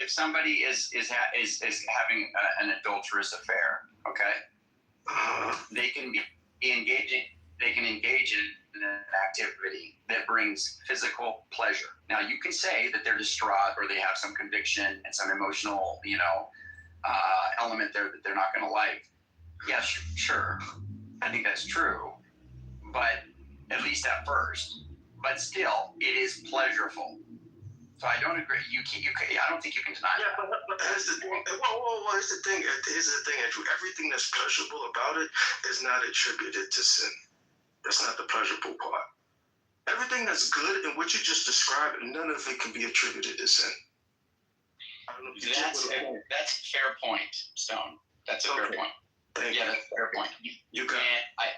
somebody is having an adulterous affair, okay, they can engage in an activity that brings physical pleasure. Now you can say that they're distraught or they have some conviction and some emotional, element there that they're not going to like. Yes, sure, I think that's true, but at least at first. But still, it is pleasurable. So I don't agree. I don't think you can deny that. But here's the thing. Here's the thing, Andrew. Everything that's pleasurable about it is not attributed to sin. That's not the pleasurable part. Everything that's good and what you just described, none of it can be attributed to sin. I don't know if you That's a fair point, Stone. That's a fair point. Thank Yeah, that's a fair point. You got it. I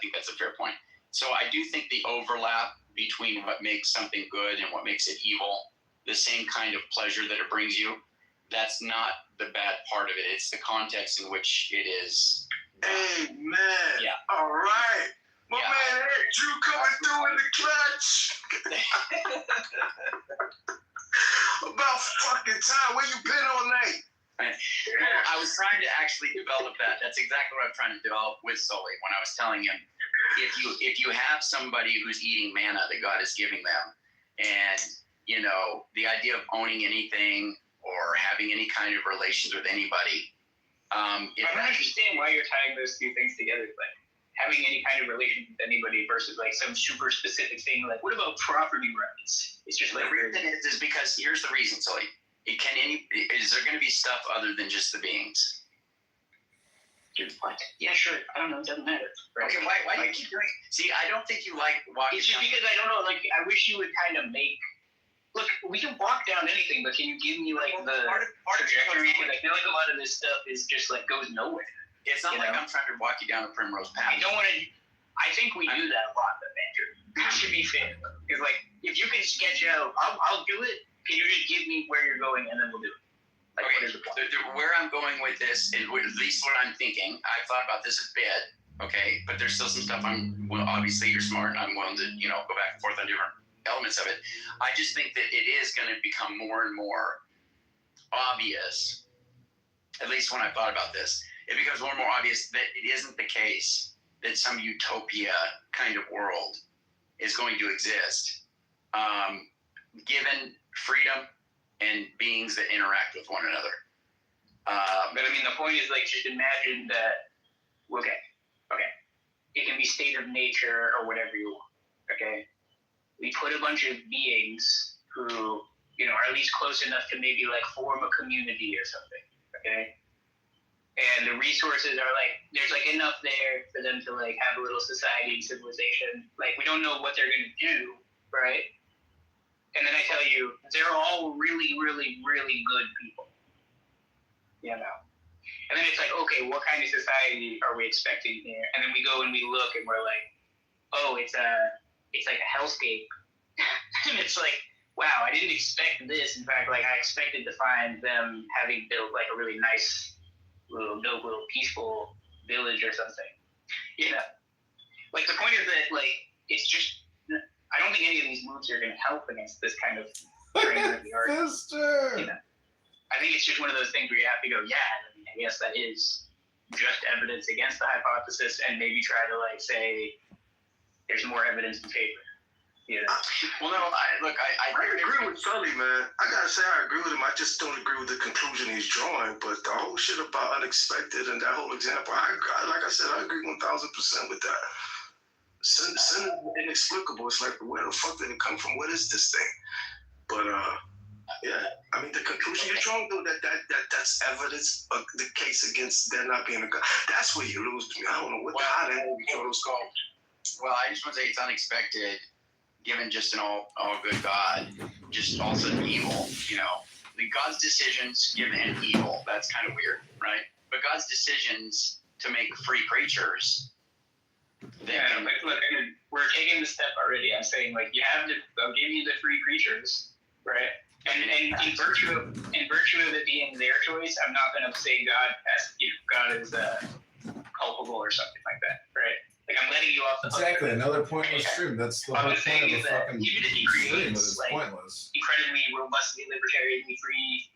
think that's a fair point. So I do think the overlap between what makes something good and what makes it evil, the same kind of pleasure that it brings you, that's not the bad part of it. It's the context in which it is. Amen. Yeah. All right. My man, hey, Drew coming through in the clutch. About fucking time. Where you been all night? Well, I was trying to actually develop that. That's exactly what I'm trying to develop with Sully when I was telling him, if you have somebody who's eating manna that God is giving them, and the idea of owning anything or having any kind of relations with anybody, I don't understand why you're tying those two things together. Like having any kind of relation with anybody versus like some super specific thing. Like, what about property rights? It's just like the reason is because here's the reason, Sully. Is there going to be stuff other than just the beings? What? Yeah, sure. I don't know. It doesn't matter. Right? Okay, why do you keep doing it? See, I don't think you like walking. It's just because I don't know. Like, I wish you would kind of make. Look, we can walk down anything, but can you give me like the trajectory? Because I feel like a lot of this stuff is just like goes nowhere. It's not like I'm trying to walk you down the primrose path. I don't want to. I think we do that a lot, but Andrew, to be fair, because like if you can sketch out, I'll do it. Can you just give me where you're going, and then we'll do it? Like, okay, where I'm going with this, and at least what I'm thinking, I've thought about this a bit, okay, but there's still some stuff obviously you're smart, and I'm willing to, go back and forth on different elements of it. I just think that it is going to become more and more obvious, at least when I thought about this, it becomes more and more obvious that it isn't the case that some utopia kind of world is going to exist, given freedom and beings that interact with one another. But I mean, the point is like, just imagine that, okay, it can be state of nature or whatever you want, okay? We put a bunch of beings who, are at least close enough to maybe like form a community or something, okay? And the resources are like, there's like enough there for them to like have a little society and civilization. Like, we don't know what they're going to do, right? And then I tell you, they're all really, really, really good people. And then it's like, okay, what kind of society are we expecting here? And then we go and we look and we're like, oh, it's like a hellscape. And it's like, wow, I didn't expect this. In fact, like I expected to find them having built like a really nice little peaceful village or something. Like the point is that like, it's just, I don't think any of these moves are going to help against this kind of training of the art. I think it's just one of those things where you have to go, I guess that is just evidence against the hypothesis, and maybe try to like say there's more evidence in favor. Well, no, I agree with Sully, man. I gotta say I agree with him. I just don't agree with the conclusion he's drawing. But the whole shit about unexpected and that whole example, like I said, I agree 1,000% with that. Sin is inexplicable. It's like, where the fuck did it come from? What is this thing? But I mean, the conclusion you're drawing, though, that's evidence of the case against there not being a God. That's where you lose me. I don't know how the hell you draw those calls. Well, I just want to say it's unexpected, given just an all good God, just also evil. God's decisions given him evil. That's kind of weird, right? But God's decisions to make free creatures. Look, we're taking the step already. I'm saying like I'll give you the free creatures, right? And in virtue of it being their choice, I'm not going to say God is culpable or something like that, right? Like I'm letting you off the hook. Exactly, another pointless stream. That's the whole point of a fucking even if he stream, creates but it's pointless. Incredibly robustly libertarianly free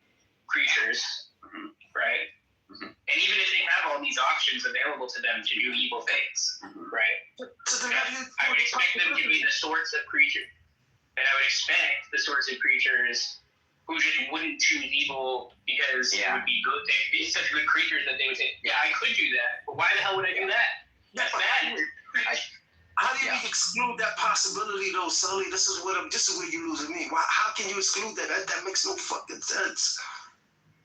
creatures, right? Mm-hmm. And even if they have all these options available to them to do evil things, right? I would expect them to be the sorts of creatures. And I would expect the sorts of creatures who just wouldn't choose evil because it would be good. They'd be such good creatures that they would say, yeah, I could do that, but why the hell would I do that? That's bad. How do you exclude that possibility, though, Sully? This is where you're losing me. How can you exclude that? That makes no fucking sense.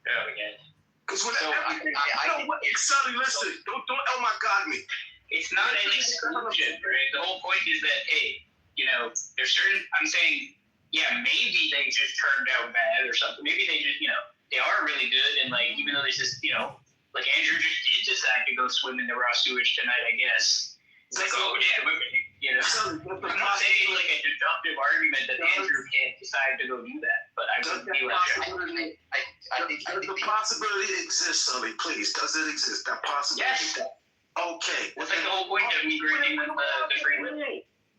Oh, again. Because Sully, listen, don't oh my God me. it's not an exclusion, right? The whole point is that, hey, there's certain, I'm saying, yeah, maybe they just turned out bad or something. Maybe they just, they are really good. And like, even though they just, like Andrew just did decide to go swim in the raw sewage tonight, I guess. It's like, oh yeah, I'm not saying like a deductive argument that Andrew can't decide to go do that, but I would be like, I think the possibility exists, Sully. Please, does it exist? That possibility. yes. Okay. That's like the whole point of me granting them the free will.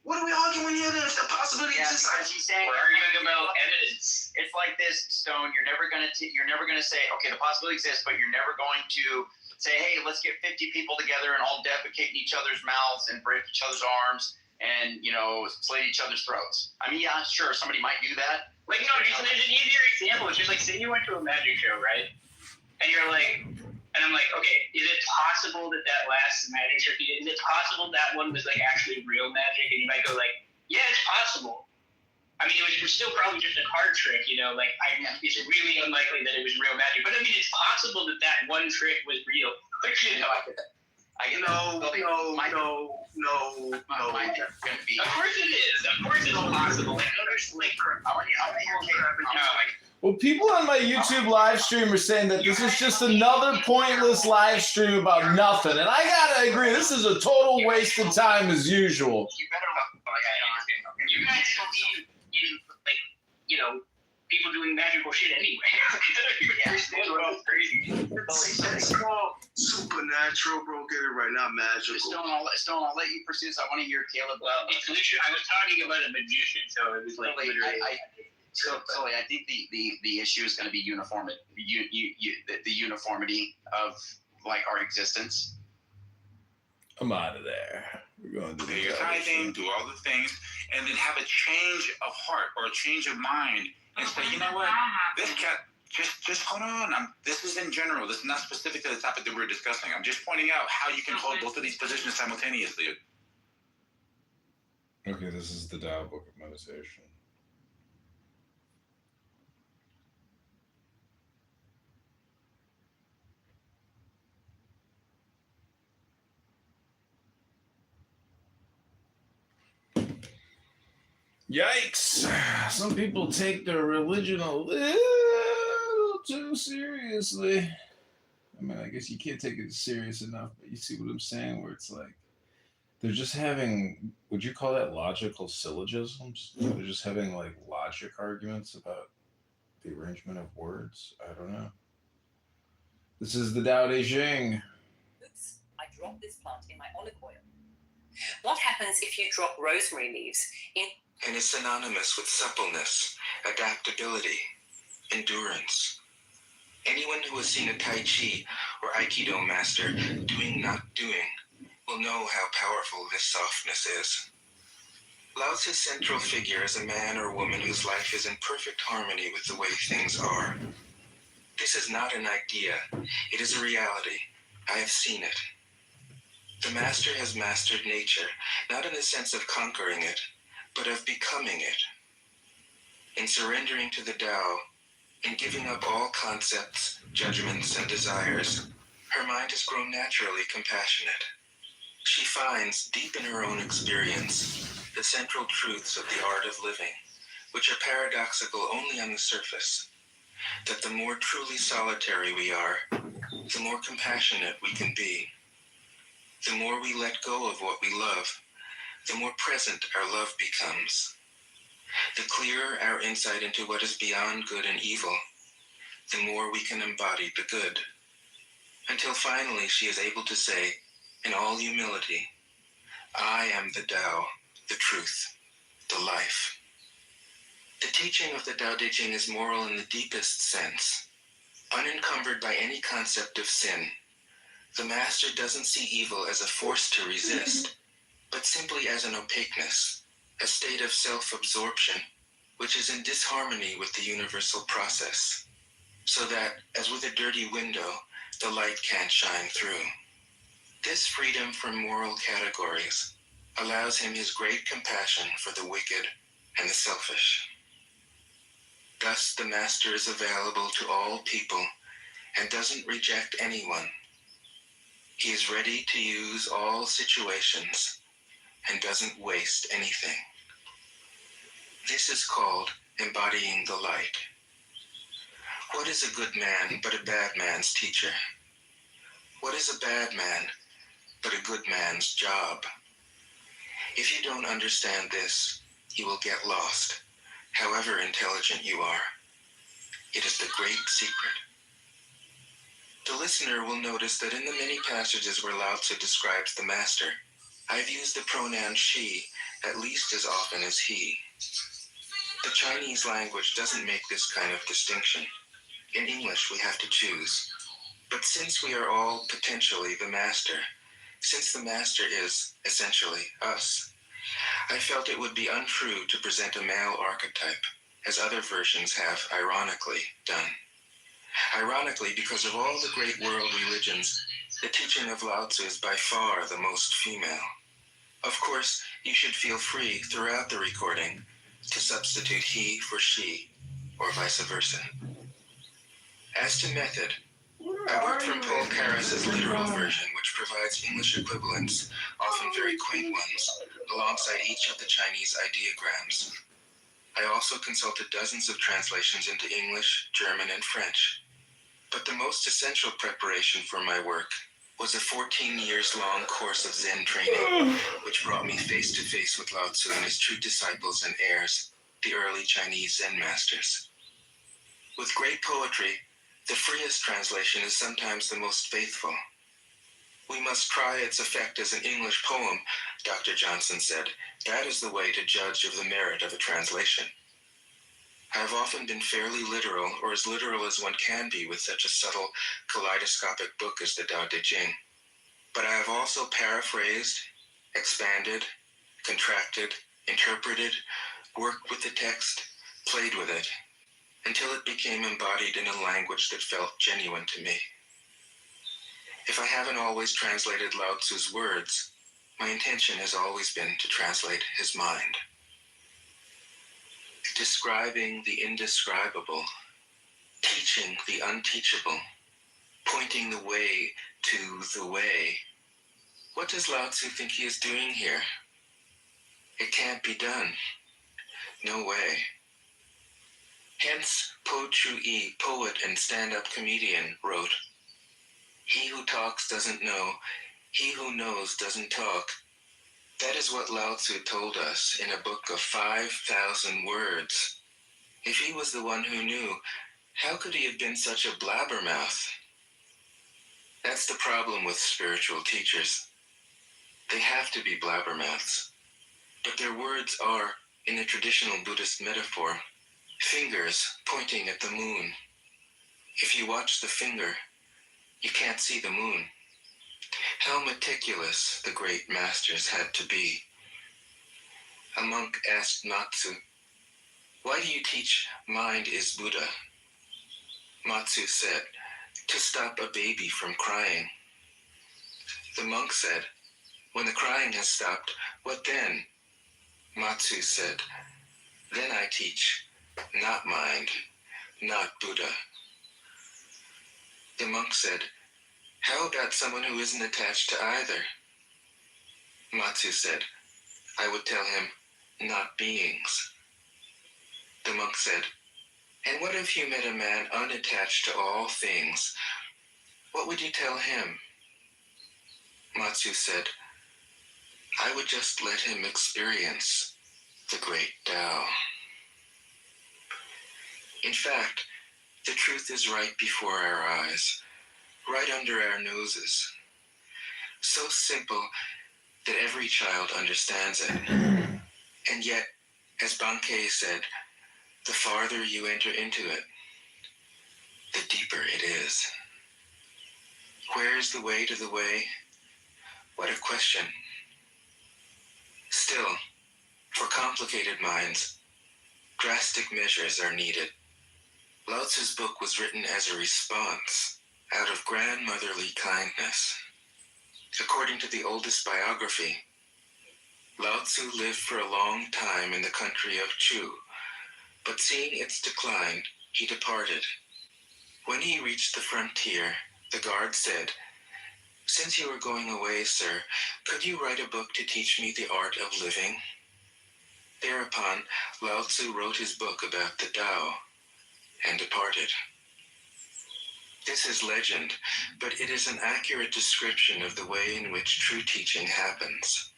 What are we arguing here? Then, if the possibility exists, because he's saying we're arguing about evidence. It's like this, Stone. You're never gonna say, okay, the possibility exists, but you're never going to say, hey, let's get 50 people together and all defecate in each other's mouths and break each other's arms and slit each other's throats. I mean, yeah, sure, somebody might do that. Like, there's an easier example. It's just like, say you went to a magic show, right? And you're like, and I'm like, okay, is it possible that last magic show, is it possible that one was like actually real magic? And you might go like, yeah, it's possible. I mean, it was still probably just a card trick, it's really unlikely that it was real magic. But I mean, it's possible that one trick was real. Like, No. Of course it is. Of course it's possible. I know there's like, Well, people on my YouTube live stream are saying that this is just another pointless live stream about nothing. And I gotta agree, this is a total waste of time as usual. You guys believe in, people doing magical shit anyway. Crazy. It's called supernatural, bro. Get it right, not magical. Stone, I'll let you pursue this. I want to hear Caleb. Well, it's literally, I was talking about a magician, so it was like literally. So I think the issue is going to be uniformity. The uniformity of like our existence. I'm out of there. We're going to your tithing, do all the things, and then have a change of heart or a change of mind, and say, you know what, this cat. Just hold on. This is in general. This is not specific to the topic that we're discussing. I'm just pointing out how you can hold both of these positions simultaneously. Okay, this is the Tao Book of Meditation. Yikes! Some people take their religion a little too seriously. I mean, I guess you can't take it serious enough, but you see what I'm saying, where it's like they're just having, would you call that logical syllogisms? They're just having like logic arguments about the arrangement of words. I don't know. This is the Tao Te Ching. Oops, I dropped this plant in my olive oil. What happens if you drop rosemary leaves in? And is synonymous with suppleness, adaptability, endurance. Anyone who has seen a Tai Chi or Aikido master doing, not doing, will know how powerful this softness is. Lao Tzu's central figure is a man or woman whose life is in perfect harmony with the way things are. This is not an idea, it is a reality. I have seen it. The master has mastered nature, not in the sense of conquering it, but of becoming it. In surrendering to the Tao, in giving up all concepts, judgments, and desires, her mind has grown naturally compassionate. She finds, deep in her own experience, the central truths of the art of living, which are paradoxical only on the surface. That the more truly solitary we are, the more compassionate we can be. The more we let go of what we love, the more present our love becomes. The clearer our insight into what is beyond good and evil, the more we can embody the good. Until finally she is able to say, in all humility, I am the Tao, the truth, the life. The teaching of the Tao Te Ching is moral in the deepest sense, unencumbered by any concept of sin. The master doesn't see evil as a force to resist, but simply as an opaqueness, a state of self-absorption, which is in disharmony with the universal process, so that, as with a dirty window, the light can't shine through. This freedom from moral categories allows him his great compassion for the wicked and the selfish. Thus, the master is available to all people and doesn't reject anyone. He is ready to use all situations and doesn't waste anything. This is called embodying the light. What is a good man but a bad man's teacher? What is a bad man but a good man's job? If you don't understand this, you will get lost, however intelligent you are. It is the great secret. The listener will notice that in the many passages where Lao Tzu describes the master, I've used the pronoun she at least as often as he. The Chinese language doesn't make this kind of distinction. In English, we have to choose. But since we are all potentially the master, since the master is essentially us, I felt it would be untrue to present a male archetype, as other versions have ironically done. Ironically, because of all the great world religions, the teaching of Lao Tzu is by far the most female. Of course, you should feel free throughout the recording to substitute he for she, or vice versa. As to method, I worked from Paul Karas's literal version, which provides English equivalents, often very quaint ones, alongside each of the Chinese ideograms. I also consulted dozens of translations into English, German, and French. But the most essential preparation for my work was a 14 years long course of Zen training, which brought me face to face with Lao Tzu and his true disciples and heirs, the early Chinese Zen masters. With great poetry, the freest translation is sometimes the most faithful. We must try its effect as an English poem, Dr. Johnson said. That is the way to judge of the merit of a translation. I have often been fairly literal, or as literal as one can be with such a subtle, kaleidoscopic book as the Tao Te Ching. But I have also paraphrased, expanded, contracted, interpreted, worked with the text, played with it, until it became embodied in a language that felt genuine to me. If I haven't always translated Lao Tzu's words, my intention has always been to translate his mind. Describing the indescribable, teaching the unteachable, pointing the way to the way. What does Lao Tzu think he is doing here? It can't be done. No way. Hence, Po Chu-yi, poet and stand-up comedian, wrote, "He who talks doesn't know, he who knows doesn't talk." That is what Lao Tzu told us in a book of 5,000 words. If he was the one who knew, how could he have been such a blabbermouth? That's the problem with spiritual teachers. They have to be blabbermouths. But their words are, in the traditional Buddhist metaphor, fingers pointing at the moon. If you watch the finger, you can't see the moon. How meticulous the great masters had to be. A monk asked Matsu, "Why do you teach mind is Buddha?" Matsu said, "To stop a baby from crying." The monk said, "When the crying has stopped, what then?" Matsu said, "Then I teach, not mind, not Buddha." The monk said, "How about someone who isn't attached to either?" Matsu said, "I would tell him, not beings." The monk said, "And what if you met a man unattached to all things? What would you tell him?" Matsu said, "I would just let him experience the great Tao." In fact, the truth is right before our eyes, right under our noses. So simple that every child understands it. And yet, as Bankei said, the farther you enter into it, the deeper it is. Where is the way to the way? What a question. Still, for complicated minds, drastic measures are needed. Lao Tzu's book was written as a response out of grandmotherly kindness. According to the oldest biography, Lao Tzu lived for a long time in the country of Chu, but seeing its decline, he departed. When he reached the frontier, the guard said, Since you are going away, sir, could you write a book to teach me the art of living? Thereupon, Lao Tzu wrote his book about the Tao and departed. This is legend, but it is an accurate description of the way in which true teaching happens.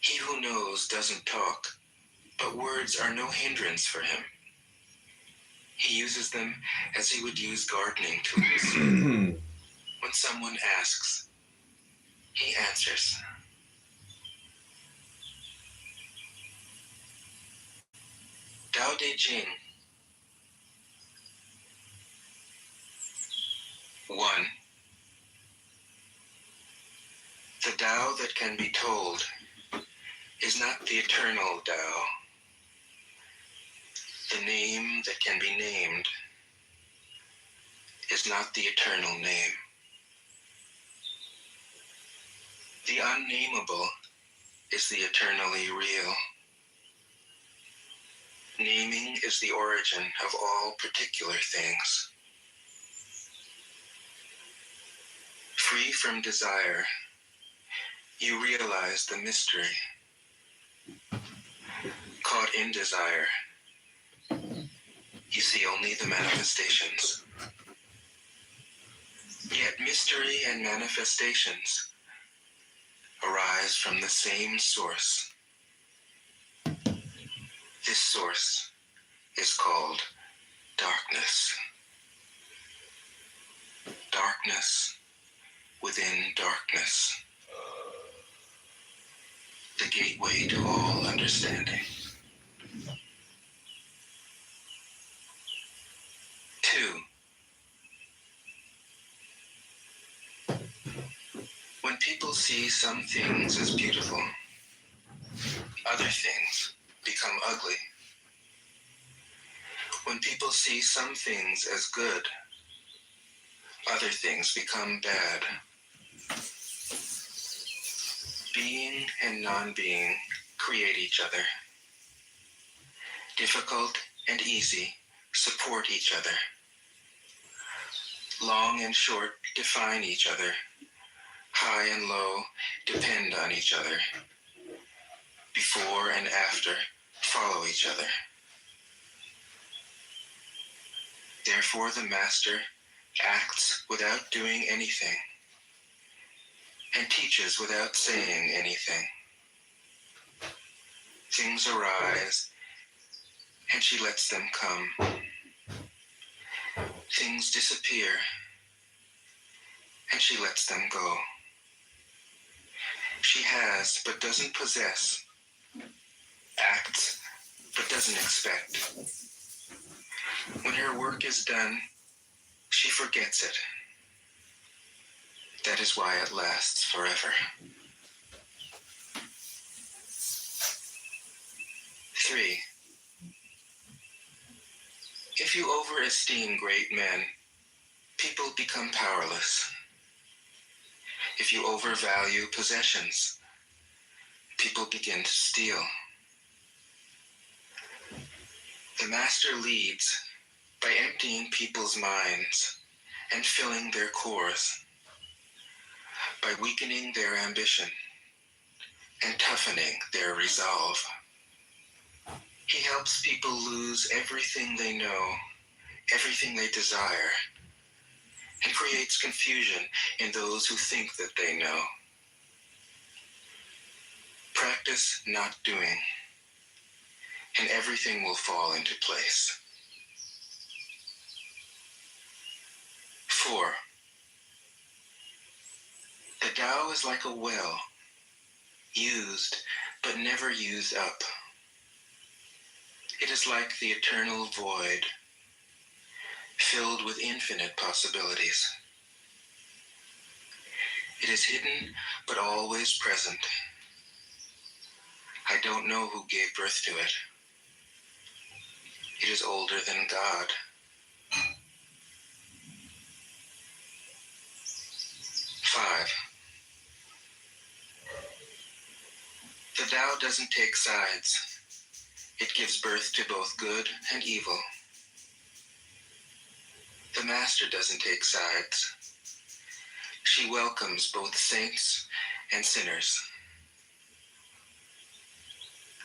He who knows doesn't talk, but words are no hindrance for him. He uses them as he would use gardening tools. When someone asks, he answers. Tao Te Ching. 1. The Tao that can be told is not the eternal Tao. The name that can be named is not the eternal name. The unnameable is the eternally real. Naming is the origin of all particular things. Free from desire, you realize the mystery. Caught in desire, you see only the manifestations. Yet mystery and manifestations arise from the same source. This source is called darkness. Darkness within darkness. The gateway to all understanding. 2. When people see some things as beautiful, other things become ugly. When people see some things as good, other things become bad. Being and non-being create each other. Difficult and easy support each other. Long and short define each other. High and low depend on each other. Before and after follow each other. Therefore, the master acts without doing anything and teaches without saying anything. Things arise and she lets them come. Things disappear and she lets them go. She has but doesn't possess, acts but doesn't expect. When her work is done, she forgets it. That is why it lasts forever. 3. If you overesteem great men, people become powerless. If you overvalue possessions, people begin to steal. The master leads by emptying people's minds and filling their cores, by weakening their ambition and toughening their resolve. He helps people lose everything they know, everything they desire, and creates confusion in those who think that they know. Practice not doing, and everything will fall into place. 4. The Tao is like a well, used but never used up. It is like the eternal void, filled with infinite possibilities. It is hidden but always present. I don't know who gave birth to it. It is older than God. 5. The Tao doesn't take sides. It gives birth to both good and evil. The master doesn't take sides. She welcomes both saints and sinners.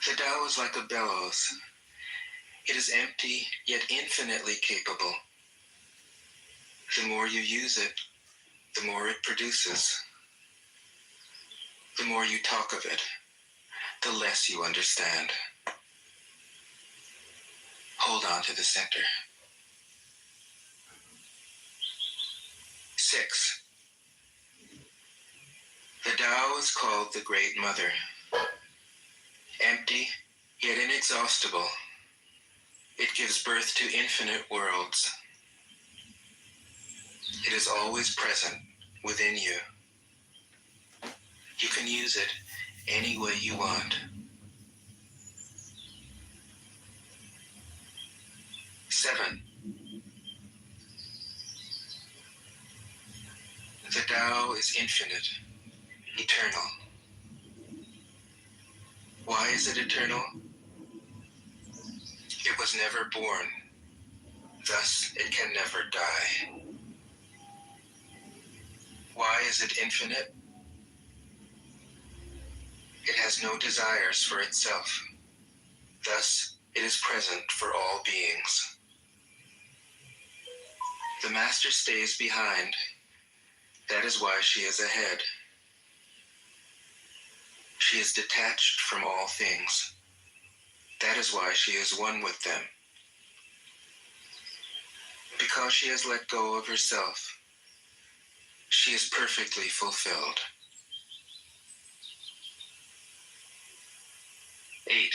The Tao is like a bellows. It is empty, yet infinitely capable. The more you use it, the more it produces. The more you talk of it, the less you understand. Hold on to the center. 6. The Tao is called the Great Mother. Empty, yet inexhaustible, it gives birth to infinite worlds. It is always present within you. You can use it any way you want. 7. The Tao is infinite, eternal. Why is it eternal? It was never born, thus it can never die. Why is it infinite? It has no desires for itself, thus it is present for all beings. The Master stays behind. That is why she is ahead. She is detached from all things. That is why she is one with them. Because she has let go of herself, she is perfectly fulfilled. 8.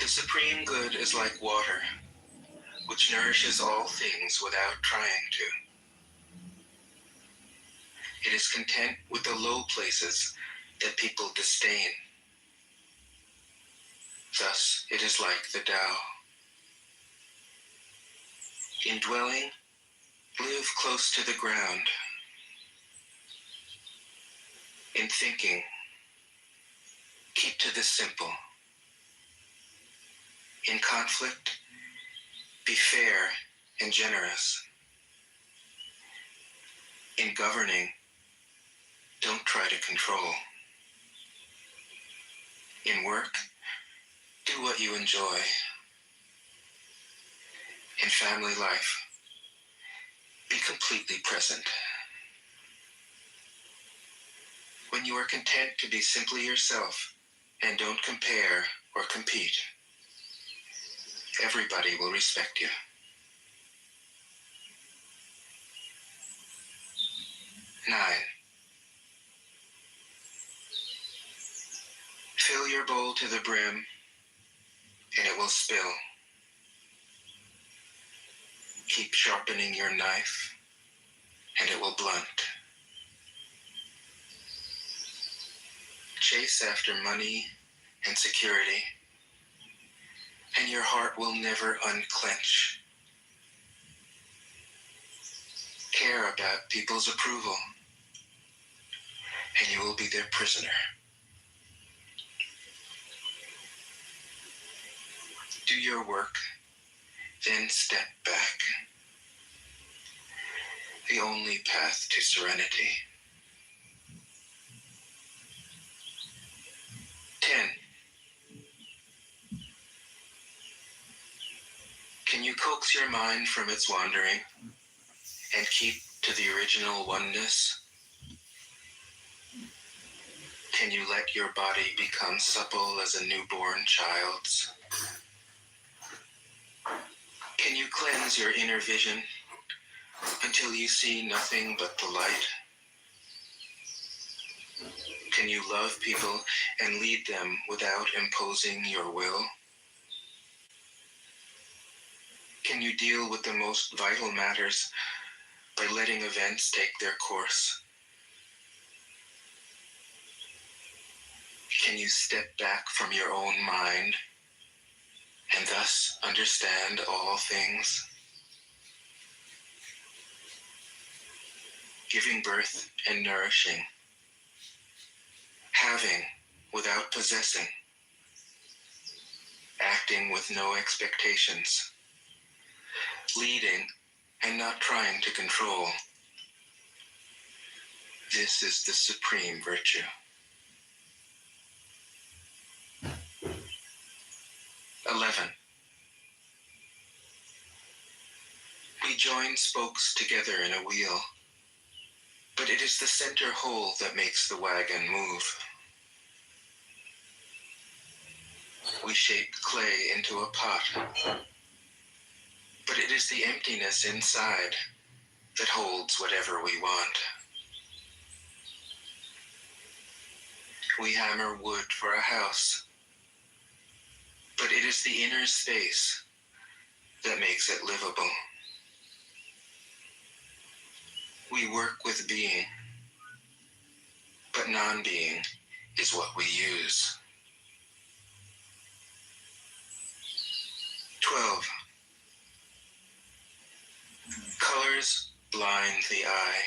The Supreme Good is like water, which nourishes all things without trying to. It is content with the low places that people disdain. Thus, it is like the Tao. In dwelling, live close to the ground. In thinking, keep to the simple. In conflict, be fair and generous. In governing, don't try to control. In work, do what you enjoy. In family life, be completely present. When you are content to be simply yourself and don't compare or compete, everybody will respect you. 9. Fill your bowl to the brim, and it will spill. Keep sharpening your knife, and it will blunt. Chase after money and security, and your heart will never unclench. Care about people's approval, and you will be their prisoner. Do your work, then step back. The only path to serenity. 10. Can you coax your mind from its wandering and keep to the original oneness? Can you let your body become supple as a newborn child's? Can you cleanse your inner vision until you see nothing but the light? Can you love people and lead them without imposing your will? Can you deal with the most vital matters by letting events take their course? Can you step back from your own mind and thus understand all things? Giving birth and nourishing, having without possessing, acting with no expectations, leading and not trying to control. This is the supreme virtue. 11. We join spokes together in a wheel, but it is the center hole that makes the wagon move. We shape clay into a pot, but it is the emptiness inside that holds whatever we want. We hammer wood for a house, but it is the inner space that makes it livable. We work with being, but non-being is what we use. 12. Colors blind the eye.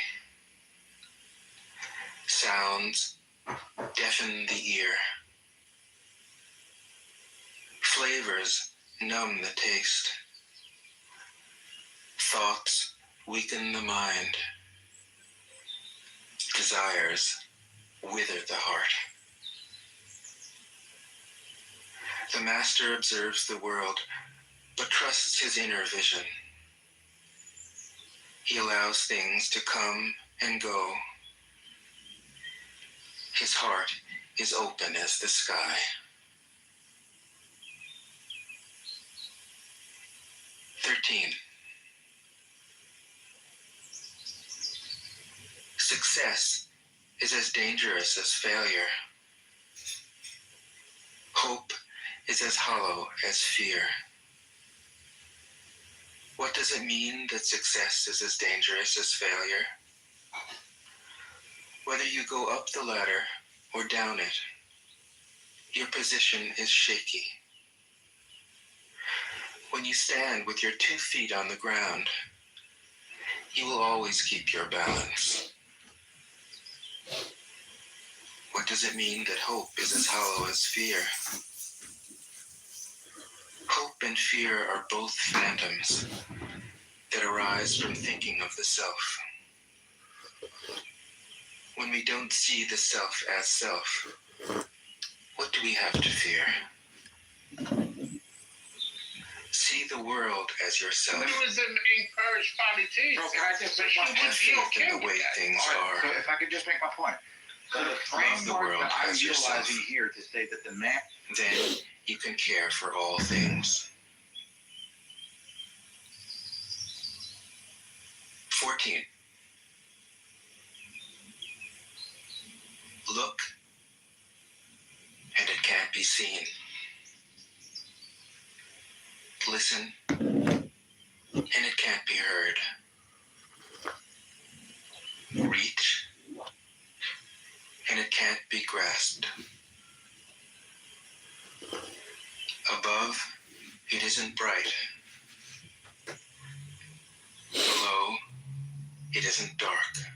Sounds deafen the ear. Flavors numb the taste. Thoughts weaken the mind. Desires wither the heart. The master observes the world, but trusts his inner vision. He allows things to come and go. His heart is open as the sky. 13. Success is as dangerous as failure. Hope is as hollow as fear. What does it mean that success is as dangerous as failure? Whether you go up the ladder or down it, your position is shaky. When you stand with your 2 feet on the ground, you will always keep your balance. What does it mean that hope is as hollow as fear? Hope and fear are both phantoms that arise from thinking of the self. When we don't see the self as self, what do we have to fear? See the world as yourself. He was encouraged politics. Bro, can I just make my point? Have faith in the way things are. So if I could just make my point. So the framework that I'm utilizing here to say that the man... Then you can care for all things. 14. Look, and it can't be seen. Listen, and it can't be heard. Reach, and it can't be grasped. Above, it isn't bright. Below, it isn't dark.